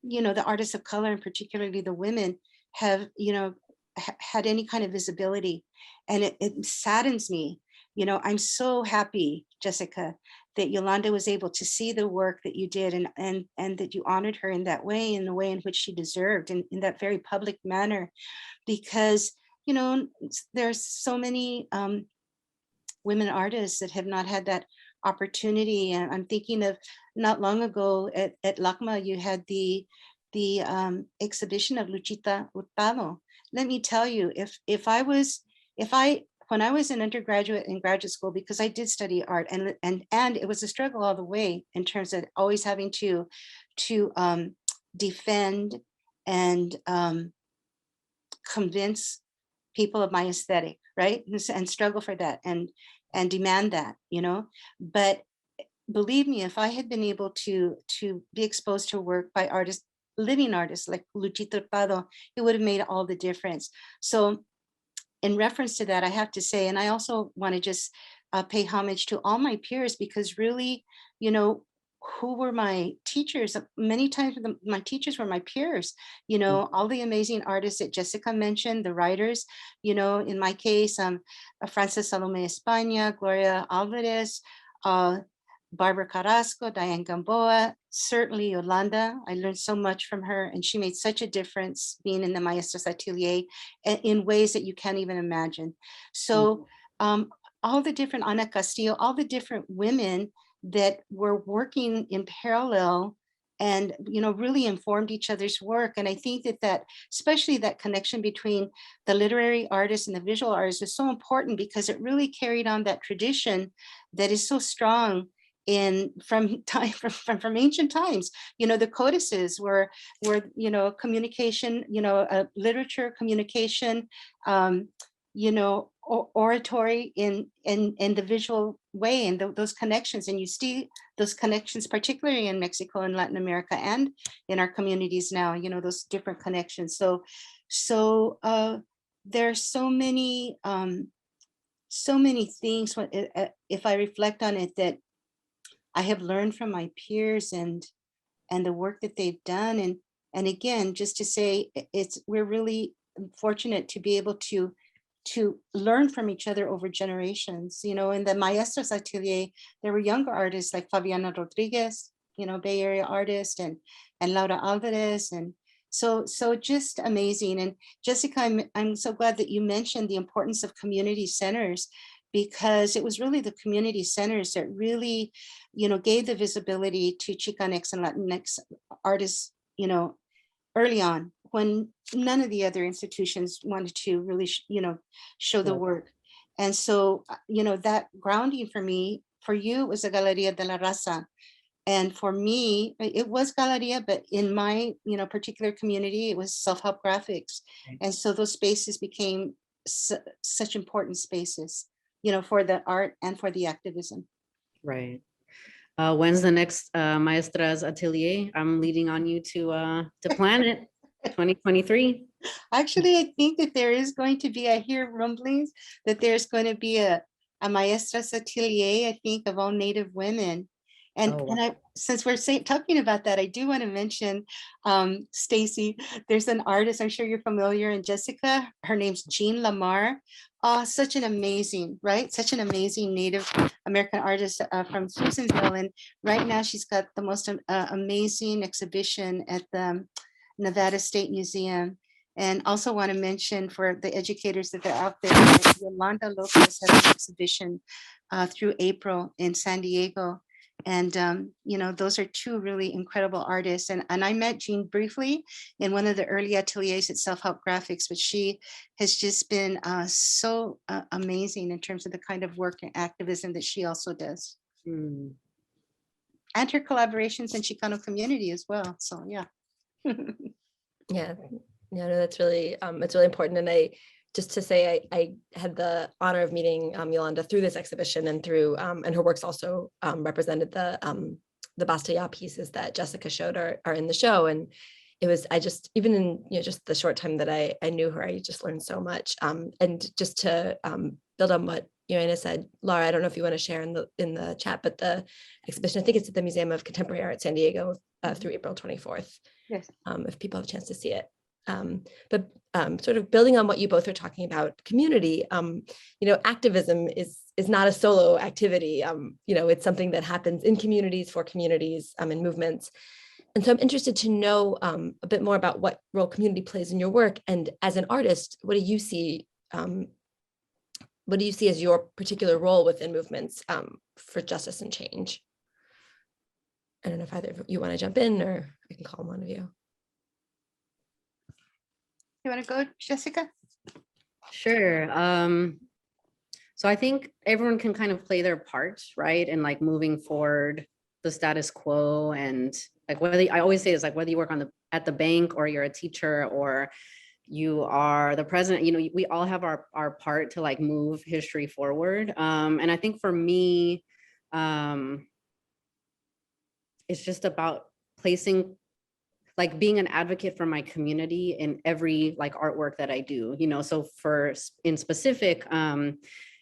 you know, the artists of color, and particularly the women, have, you know, had any kind of visibility. And it saddens me. You know, I'm so happy, Jessica, that Yolanda was able to see the work that you did, and that you honored her in that way, in the way in which she deserved, in that very public manner, because, you know, there's so many women artists that have not had that opportunity. And I'm thinking of not long ago at LACMA, you had the exhibition of Luchita Hurtado. Let me tell you, when I was an undergraduate and graduate school, because I did study art, and it was a struggle all the way, in terms of always having to defend and convince people of my aesthetic, right? And struggle for that, and demand that, you know. But believe me, if I had been able to be exposed to work by artists, living artists like Luchita Hurtado, it would have made all the difference. So in reference to that, I have to say, and I also want to just pay homage to all my peers, because really, you know, who were my teachers? Many times my teachers were my peers, you know, all the amazing artists that Jessica mentioned, the writers, you know, in my case, Frances Salome España, Gloria Alvarez, Barbara Carrasco, Diane Gamboa, certainly Yolanda. I learned so much from her, and she made such a difference being in the Maestras Atelier in ways that you can't even imagine. So all the different, Ana Castillo, all the different women that were working in parallel and, you know, really informed each other's work. And I think that especially that connection between the literary artists and the visual artists is so important, because it really carried on that tradition that is so strong from ancient times. You know, the codices were you know, communication, you know, literature, communication, you know, oratory in the visual way, and those connections. And you see those connections, particularly in Mexico and Latin America and in our communities now, you know, those different connections. So there are so many things, if I reflect on it, that I have learned from my peers and the work that they've done. And again, just to say, we're really fortunate to be able to learn from each other over generations. You know, in the Maestras Atelier, there were younger artists like Fabiana Rodriguez, you know, Bay Area artist, and Laura Alvarez. And so just amazing. And Jessica, I'm so glad that you mentioned the importance of community centers, because it was really the community centers that really, you know, gave the visibility to Chicanx and Latinx artists, you know, early on, when none of the other institutions wanted to really, you know, show the work. And so, you know, that grounding for me, for you, was the Galeria de la Raza. And for me, it was Galeria, but in my, you know, particular community, it was self-help graphics. And so those spaces became such important spaces, you know, for the art and for the activism. Right. When's the next Maestras Atelier? I'm leading on you to plan it. 2023. Actually, I think that there is going to be, I hear rumblings that there's going to be a Maestras Atelier, I think, of all Native women. And, since we're talking about that, I do want to mention Stacy. There's an artist, I'm sure you're familiar, and Jessica, her name's Jean Lamar. Such an amazing, right? Such an amazing Native American artist from Susanville. And right now she's got the most amazing exhibition at the Nevada State Museum. And also want to mention, for the educators that are out there, that Yolanda Lopez has an exhibition through April in San Diego. And, you know, those are two really incredible artists. And I met Jean briefly in one of the early ateliers at Self-Help Graphics, but she has just been so amazing in terms of the kind of work and activism that she also does. And her collaborations in Chicano community as well. So, yeah. Yeah, no, that's really, it's really important. And I, just to say, I had the honor of meeting Yolanda through this exhibition, and through, and her works also represented the Bastilla pieces that Jessica showed are in the show. And it was, I just, even in, you know, just the short time that I knew her, I just learned so much. And just to build on what Yreina said, Laura, I don't know if you want to share in the chat, but the exhibition, I think it's at the Museum of Contemporary Art, San Diego, through April 24th. Yes. If people have a chance to see it. But sort of building on what you both are talking about, community, you know, activism is not a solo activity. You know, it's something that happens in communities, for communities, in movements. And so I'm interested to know a bit more about what role community plays in your work. And as an artist, what do you see? What do you see as your particular role within movements for justice and change? I don't know if either of you want to jump in, or I can call one of you. You want to go, Jessica? Sure. So I think everyone can kind of play their part, right? And like moving forward the status quo, and like whether, I always say, it's like whether you work at the bank, or you're a teacher, or you are the president, you know, we all have our part to like move history forward. And I think for me, it's just about placing, like being an advocate for my community in every like artwork that I do, you know. So in specific,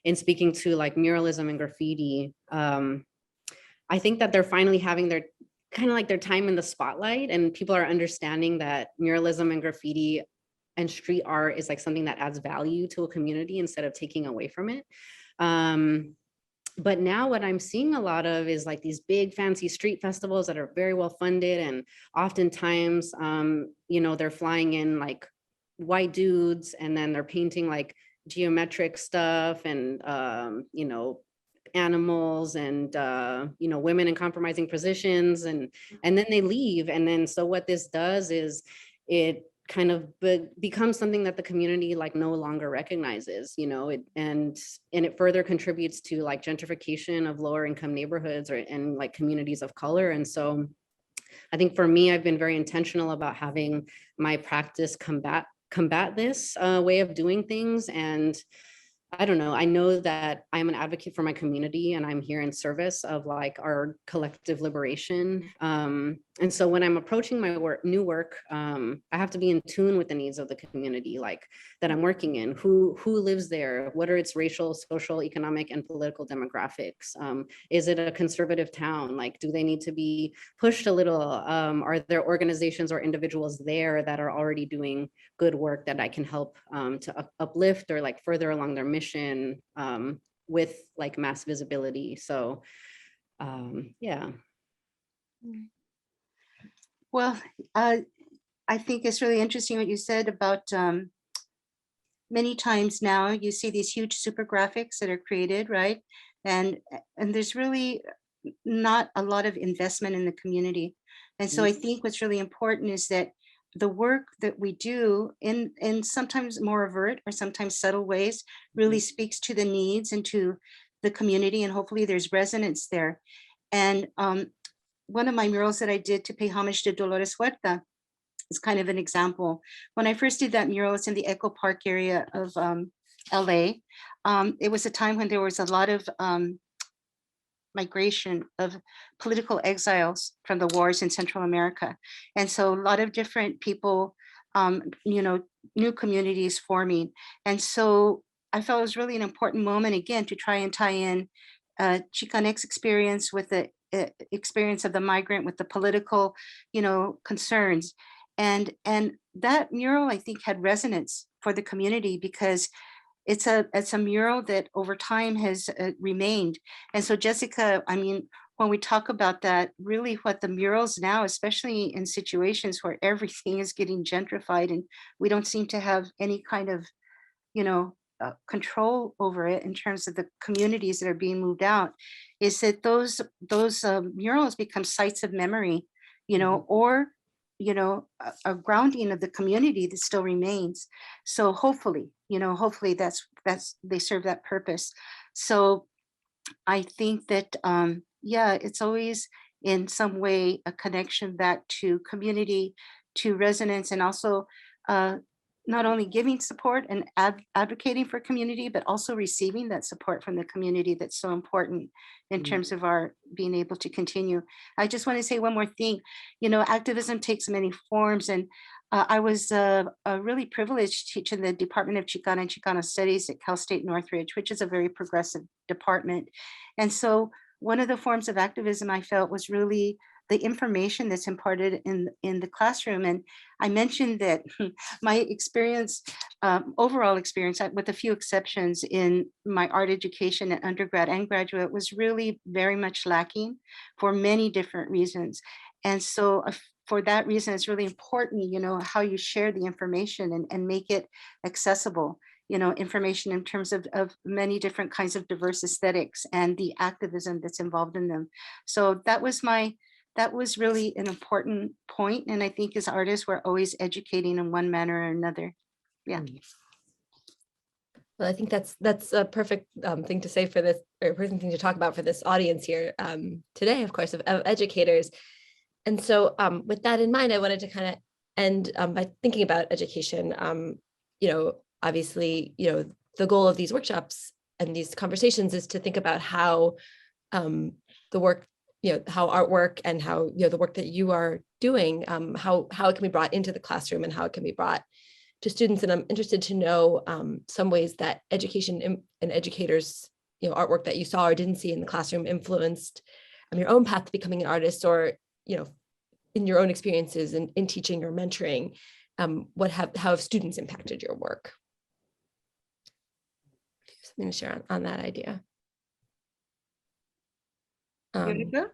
in speaking to like muralism and graffiti, I think that they're finally having their kind of like their time in the spotlight, and people are understanding that muralism and graffiti and street art is like something that adds value to a community instead of taking away from it. But now what I'm seeing a lot of is like these big fancy street festivals that are very well funded, and oftentimes, you know, they're flying in like white dudes, and then they're painting like geometric stuff and, you know, animals and, you know, women in compromising positions, and then they leave. And then so what this does is it kind of becomes something that the community like no longer recognizes, you know, and it further contributes to like gentrification of lower income neighborhoods and like communities of color. And so I think for me, I've been very intentional about having my practice combat this way of doing things. And I don't know, I know that I'm an advocate for my community, and I'm here in service of like our collective liberation. And so when I'm approaching my new work, I have to be in tune with the needs of the community like that I'm working in. Who lives there? What are its racial, social, economic, and political demographics? Is it a conservative town? Like, do they need to be pushed a little? Are there organizations or individuals there that are already doing good work that I can help to uplift or like further along their mission with like mass visibility? So yeah. Well, I think it's really interesting what you said about many times now you see these huge super graphics that are created, right? And there's really not a lot of investment in the community. And so I think what's really important is that the work that we do in sometimes more overt or sometimes subtle ways really speaks to the needs and to the community, and hopefully there's resonance there. And one of my murals that I did to pay homage to Dolores Huerta is kind of an example. When I first did that mural, it's in the Echo Park area of LA. It was a time when there was a lot of migration of political exiles from the wars in Central America. And so a lot of different people, you know, new communities forming. And so I felt it was really an important moment, again, to try and tie in Chicanx experience with the experience of the migrant with the political, you know, concerns. And that mural, I think, had resonance for the community because it's a mural that over time has remained. And so Jessica, I mean, when we talk about that, really what the murals now, especially in situations where everything is getting gentrified and we don't seem to have any kind of, you know, control over it in terms of the communities that are being moved out, is that those murals become sites of memory, you know, or, you know, a grounding of the community that still remains. So hopefully, you know, hopefully that's they serve that purpose. So I think that, yeah, it's always in some way a connection back to community, to resonance, and also not only giving support and advocating for community, but also receiving that support from the community that's so important in terms of our being able to continue. I just want to say one more thing. You know, activism takes many forms, and I was really privileged teaching the Department of Chicana and Chicano Studies at Cal State Northridge, which is a very progressive department. And so one of the forms of activism I felt was really the information that's imparted in the classroom. And I mentioned that my experience, overall experience, with a few exceptions in my art education at undergrad and graduate, was really very much lacking for many different reasons. And so for that reason, it's really important, you know, how you share the information and make it accessible, you know, information in terms of many different kinds of diverse aesthetics and the activism that's involved in them. So that was really an important point. And I think as artists, we're always educating in one manner or another. Yeah. Well, I think that's a perfect thing to say for this, or perfect thing to talk about for this audience here today, of course, of educators. And so with that in mind, I wanted to kind of end by thinking about education. You know, obviously, you know, the goal of these workshops and these conversations is to think about how the work, you know, how artwork and how, you know, the work that you are doing, how it can be brought into the classroom and how it can be brought to students, and I'm interested to know some ways that education and educators, artwork that you saw or didn't see in the classroom influenced your own path to becoming an artist, or, in your own experiences in teaching or mentoring, how have students impacted your work? Something to share on that idea. Go?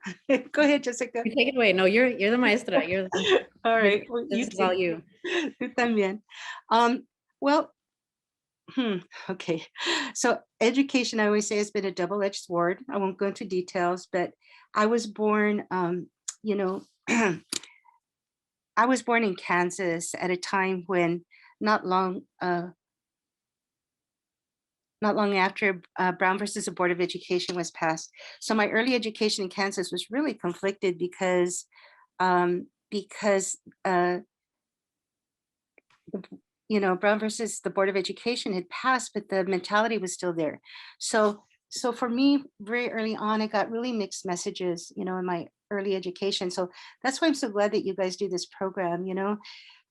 Go ahead, Jessica. You take it away. No, you're the maestra. You're All right. Well, this is all you. Tú también. Well, okay. So education, I always say, has been a double-edged sword. I won't go into details, but I was born, I was born in Kansas at a time when not long after Brown versus the Board of Education was passed. So my early education in Kansas was really conflicted because Brown versus the Board of Education had passed, but the mentality was still there. So for me, very early on, I got really mixed messages, in my early education. So that's why I'm so glad that you guys do this program.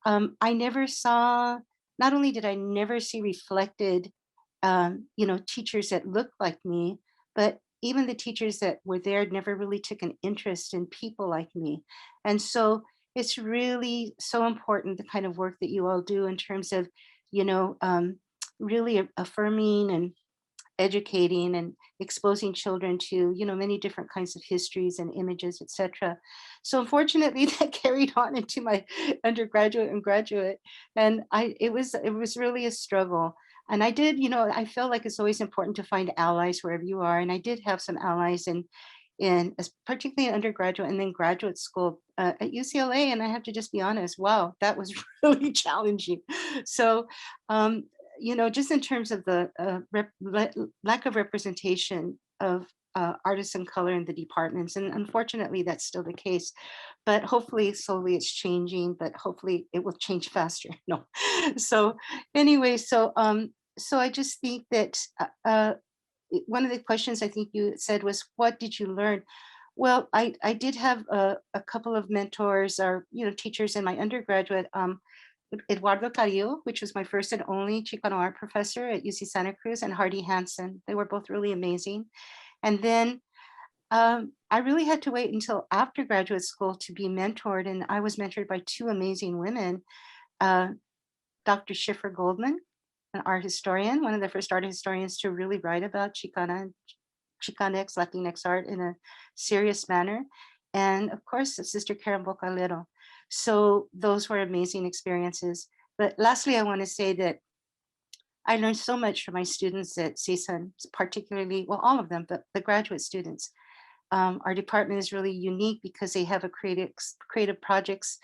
I never saw, not only did I never see reflected, teachers that looked like me, but even the teachers that were there never really took an interest in people like me. And so it's really so important, the kind of work that you all do in terms of, really affirming and educating and exposing children to, many different kinds of histories and images, etc. So unfortunately, that carried on into my undergraduate and graduate. And it was really a struggle. And I did, I feel like it's always important to find allies wherever you are. And I did have some allies particularly in undergraduate and then graduate school at UCLA. And I have to just be honest, wow, that was really challenging. So, just in terms of the lack of representation of artists of color in the departments, and unfortunately that's still the case, but hopefully slowly it's changing, but hopefully it will change faster. No. So anyway, so I just think that one of the questions I think you said was, what did you learn? Well, I did have a couple of mentors or, teachers in my undergraduate, Eduardo Carrillo, which was my first and only Chicano art professor at UC Santa Cruz, and Hardy Hansen. They were both really amazing. And then I really had to wait until after graduate school to be mentored. And I was mentored by two amazing women, Dr. Schiffer Goldman, an art historian, one of the first art historians to really write about Chicana, Chicanx, Latinx art in a serious manner. And of course, Sister Karen Bocalero. So those were amazing experiences. But lastly, I want to say that I learned so much from my students at CSUN, particularly, well, all of them, but the graduate students. Our department is really unique because they have a creative projects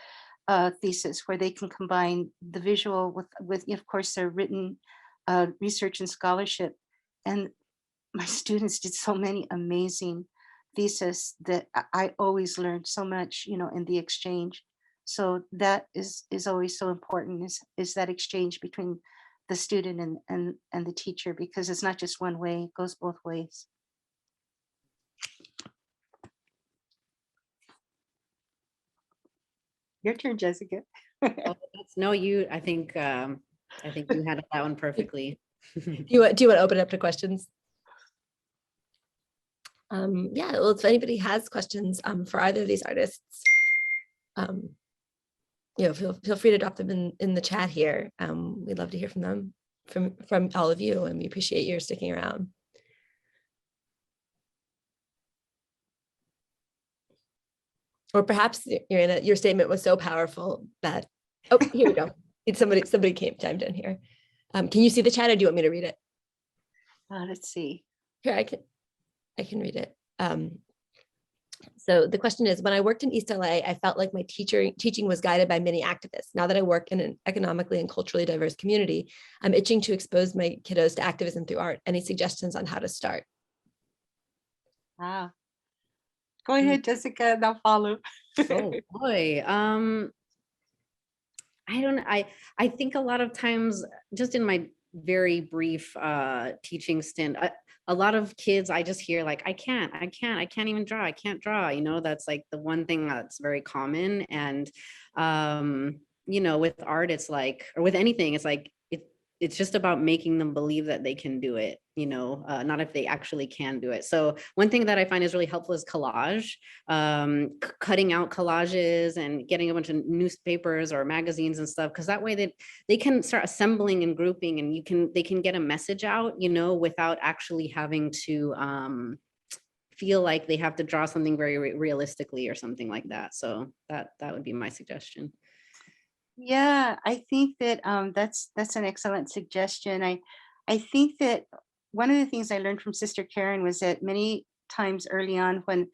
thesis where they can combine the visual with of course, their written research and scholarship. And my students did so many amazing theses that I always learned so much, in the exchange. So that is always so important, is that exchange between the student and the teacher, because it's not just one way, it goes both ways. Your turn, Jessica. No, I think you handled that one perfectly. Do you want to open it up to questions? Yeah, well, if anybody has questions for either of these artists, feel free to drop them in the chat here. We'd love to hear from them, from all of you, and we appreciate your sticking around. Or perhaps your statement was so powerful that, oh, here we go. Somebody chimed in here. Can you see the chat, or do you want me to read it? Let's see. Here, I can read it. So the question is, when I worked in East LA, I felt like my teaching was guided by many activists. Now that I work in an economically and culturally diverse community, I'm itching to expose my kiddos to activism through art. Any suggestions on how to start? Wow. Go ahead, Jessica, and I'll follow. Oh boy. I think a lot of times, just in my very brief teaching stint, a lot of kids, I just hear like, I can't even draw. I can't draw. That's like the one thing that's very common. And you know, with art, it's like, or with anything, it's like, it's just about making them believe that they can do it, you know, not if they actually can do it. So one thing that I find is really helpful is collage, cutting out collages and getting a bunch of newspapers or magazines and stuff, because that way they can start assembling and grouping, and they can get a message out, you know, without actually having to feel like they have to draw something very realistically or something like that. So that would be my suggestion. Yeah, I think that that's an excellent suggestion. I think that one of the things I learned from Sister Karen was that many times early on, when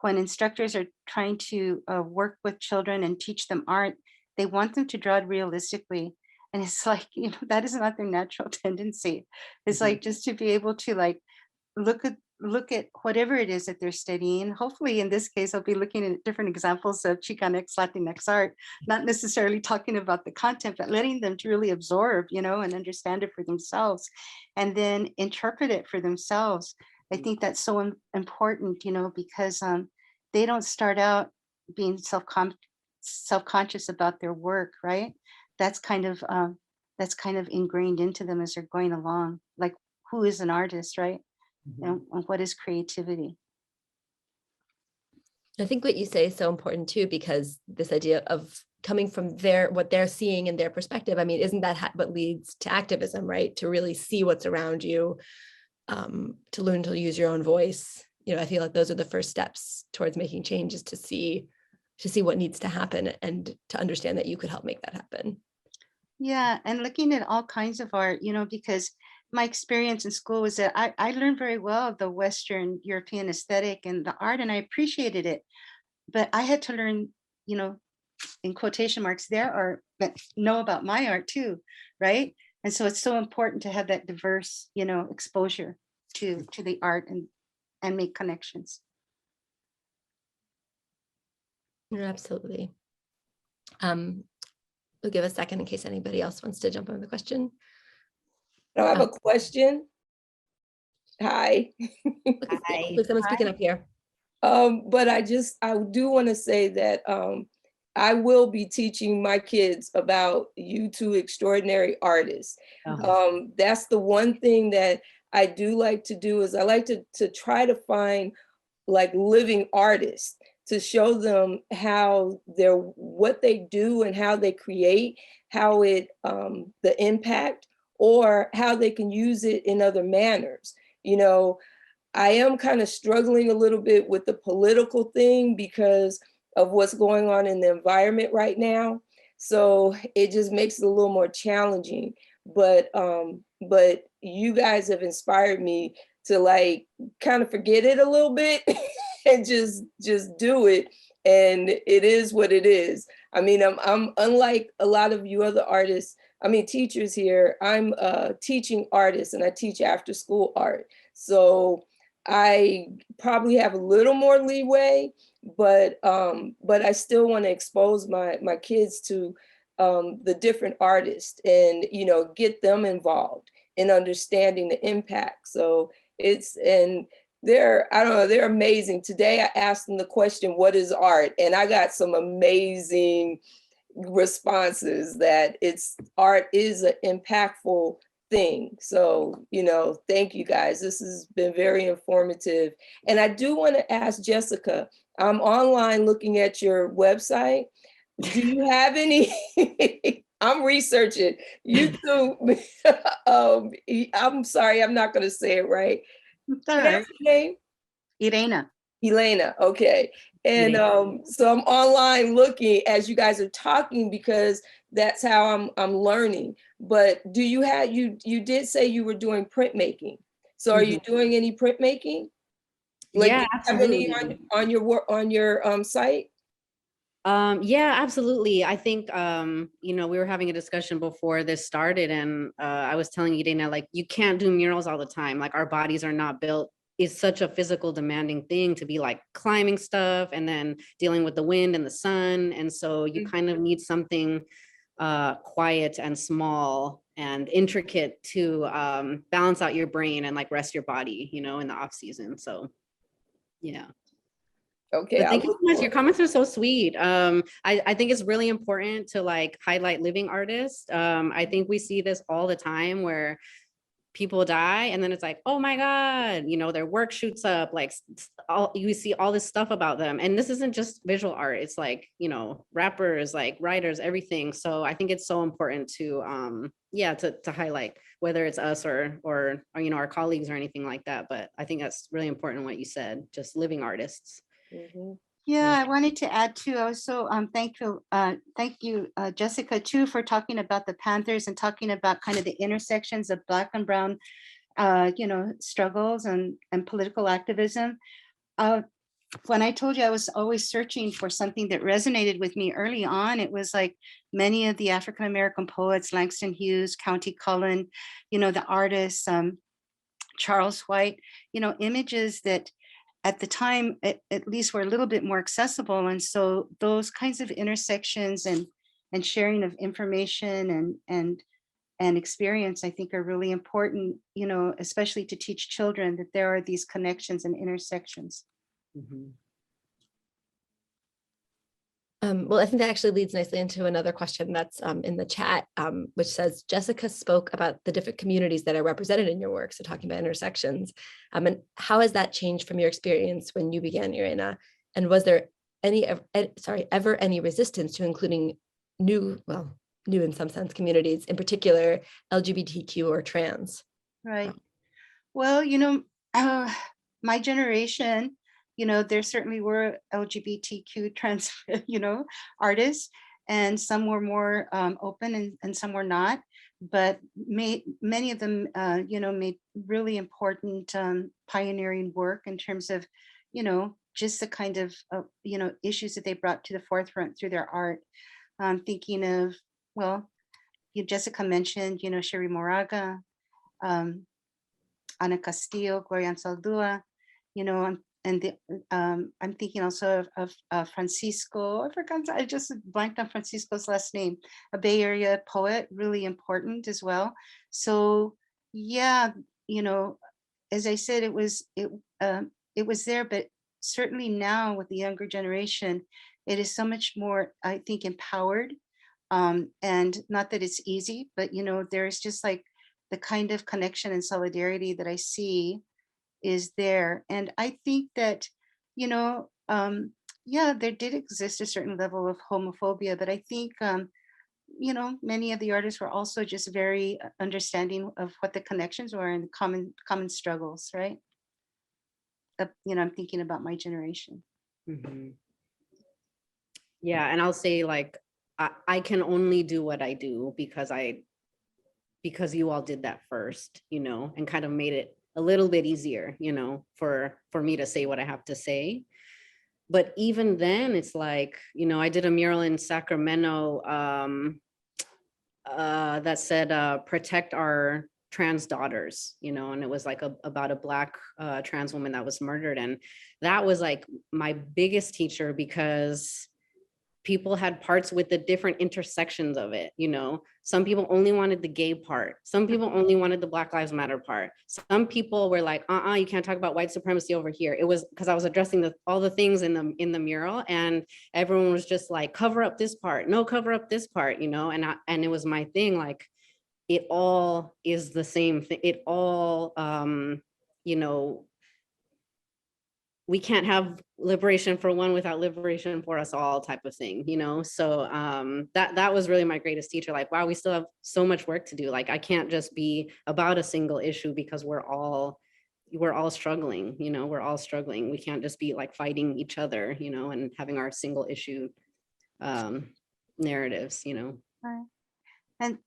instructors are trying to work with children and teach them art, they want them to draw it realistically, and it's like, you know, that is not their natural tendency. It's like just to be able to like look at whatever it is that they're studying. Hopefully in this case, I'll be looking at different examples of Chicanx, Latinx art, not necessarily talking about the content, but letting them to really absorb, you know, and understand it for themselves, and then interpret it for themselves. I think that's so important, you know, because they don't start out being self-conscious about their work, right? That's kind of ingrained into them as they're going along. Like, who is an artist, right? And what is creativity? I think what you say is so important too, because this idea of coming from what they're seeing in their perspective, I mean, isn't that what leads to activism, right? To really see what's around you, to learn to use your own voice. You know, I feel like those are the first steps towards making changes, to see what needs to happen and to understand that you could help make that happen. Yeah, and looking at all kinds of art, you know, because my experience in school was that I learned very well the Western European aesthetic and the art, and I appreciated it. But I had to learn, you know, in quotation marks, their art, but know about my art too, right? And so it's so important to have that diverse, you know, exposure to the art and make connections. Absolutely. We'll give a second in case anybody else wants to jump on the question. I have a question. Hi. Hi. Someone speaking up here. But I do want to say that I will be teaching my kids about you two extraordinary artists. That's the one thing that I do like to do, is I like to try to find like living artists, to show them how what they do and how they create, how it the impact, or how they can use it in other manners. You know, I am kind of struggling a little bit with the political thing because of what's going on in the environment right now. So it just makes it a little more challenging. But you guys have inspired me to like kind of forget it a little bit and just do it. And it is what it is. I mean, I'm unlike a lot of you other artists, teachers here. I'm a teaching artist and I teach after school art. So I probably have a little more leeway, but I still want to expose my kids to the different artists and, you know, get them involved in understanding the impact. So they're amazing. Today I asked them the question, what is art? And I got some amazing responses that art is an impactful thing. So, you know, thank you guys. This has been very informative. And I do want to ask Jessica, I'm online looking at your website. Do you have any, I'm researching YouTube. I'm sorry, I'm not going to say it right. All right. Name? Yreina. Elena, okay. And so I'm online looking as you guys are talking because that's how I'm learning. But do you have, you did say you were doing printmaking. So are you doing any printmaking? Like, Yeah, absolutely. On your site? Yeah, absolutely. I think, you know, we were having a discussion before this started, and I was telling Yreina, like, you can't do murals all the time. Like, our bodies are not built. It's such a physical demanding thing to be like climbing stuff and then dealing with the wind and the sun. And so you kind of need something quiet and small and intricate to balance out your brain and like rest your body, you know, in the off season. So, yeah. Okay, But I thank you look so much. for Your it. comments are so sweet. I think it's really important to like highlight living artists. I think we see this all the time where people die and then it's like, oh my God, you know, their work shoots up, like all you see all this stuff about them. And this isn't just visual art. It's like, you know, rappers, like writers, everything. So I think it's so important to yeah, to highlight whether it's us or you know, our colleagues or anything like that. But I think that's really important what you said, just living artists. Mhm. Yeah, I wanted to add too, also thank you, Jessica, too, for talking about the Panthers and talking about kind of the intersections of Black and Brown, you know, struggles and political activism. When I told you I was always searching for something that resonated with me early on, it was like many of the African American poets, Langston Hughes, Countee Cullen, you know, the artists, Charles White, you know, images that at the time, at least were a little bit more accessible. And so those kinds of intersections and sharing of information and experience, I think are really important, you know, especially to teach children that there are these connections and intersections. Mhm. Well, I think that actually leads nicely into another question that's in the chat, which says, Jessica spoke about the different communities that are represented in your work, so talking about intersections. And how has that changed from your experience when you began, Yreina? And was there ever any resistance to including new in some sense, communities, in particular, LGBTQ or trans? Right. Well, you know, my generation, you know, there certainly were LGBTQ trans, you know, artists, and some were more open and some were not. But many of them, you know, made really important pioneering work in terms of, you know, just the kind of, you know, issues that they brought to the forefront through their art. Thinking of, well, Jessica mentioned, you know, Sherry Moraga, um, Ana Castillo, Gloria Anzaldúa, you know, and I'm thinking also of Francisco. I forgot, I just blanked on Francisco's last name, a Bay Area poet, really important as well. So yeah, you know, as I said, it was there, but certainly now with the younger generation, it is so much more, I think, empowered. And not that it's easy, but you know, there's just like the kind of connection and solidarity that I see is there. And I think that, you know, yeah, there did exist a certain level of homophobia, but I think, you know, many of the artists were also just very understanding of what the connections were and common struggles, right? You know, I'm thinking about my generation. Mhm. Yeah, and I'll say like I can only do what I do because you all did that first, you know, and kind of made it a little bit easier, you know, for me to say what I have to say. But even then, it's like, you know, I did a mural in Sacramento that said protect our trans daughters, you know, and it was like about a Black trans woman that was murdered. And that was like my biggest teacher because people had parts with the different intersections of it, you know. Some people only wanted the gay part. Some people only wanted the Black Lives Matter part. Some people were like, you can't talk about white supremacy over here. It was because I was addressing all the things in the mural, and everyone was just like, cover up this part, no, cover up this part, you know. And it was my thing, like, it all is the same thing. It all, you know, we can't have liberation for one without liberation for us all, type of thing, you know? So that was really my greatest teacher. Like, wow, we still have so much work to do. Like, I can't just be about a single issue because we're all struggling, you know, we're all struggling. We can't just be like fighting each other, you know, and having our single issue narratives, you know? Right. And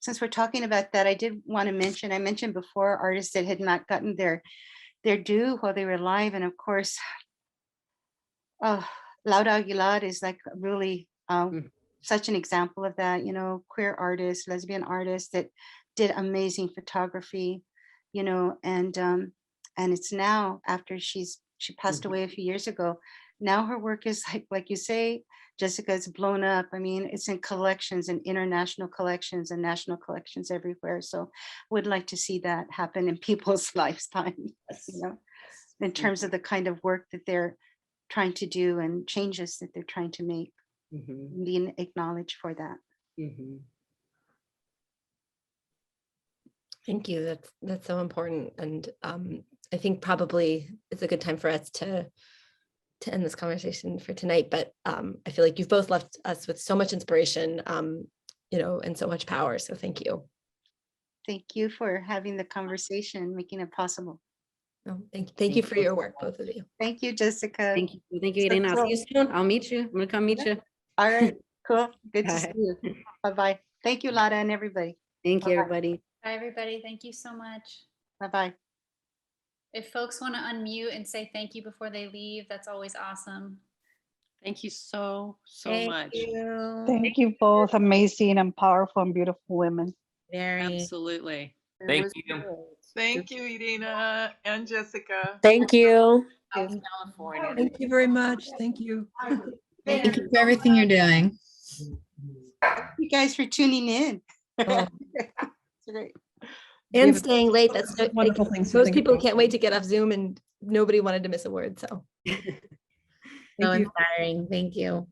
since we're talking about that, I did want to mention, I mentioned before artists that had not gotten their due while they were alive. And of course, Laura Aguilar is like really such an example of that, you know, queer artist, lesbian artist that did amazing photography, you know, and it's now after she passed away a few years ago. Now her work is like you say, Jessica, it's blown up. I mean, it's in collections and international collections and national collections everywhere. So would like to see that happen in people's lifetime, you know, in terms of the kind of work that they're trying to do and changes that they're trying to make, Mhm, being acknowledged for that. mhm. Thank you. That's so important. And I think probably it's a good time for us to end this conversation for tonight. But I feel like you've both left us with so much inspiration, and so much power. So thank you. Thank you for having the conversation, making it possible. No, thank you for your work, both of you. Thank you, Jessica. Thank you. Thank you, So Irene. I'll cool. see you soon. I'll meet you. I'm gonna come meet you. All right, cool. Good to Bye. see you. Bye-bye. Thank you, Lara, and everybody. Thank you, Bye-bye. everybody. Bye, everybody. Thank you so much. Bye-bye. If folks want to unmute and say thank you before they leave, that's always awesome. Thank you so Thank much. you. Thank you both, amazing and powerful and beautiful women. Very. Absolutely. It Thank was you. good. Thank you, Irina and Jessica. Thank you. South California. Thank you very much. Thank you. Thank Thank you for everything you're doing. Thank you guys for tuning in. Oh. It's great. And staying late. That's Wonderful things to most think people about. can't wait to get off Zoom, and nobody wanted to miss a word. So So inspiring. Thank you.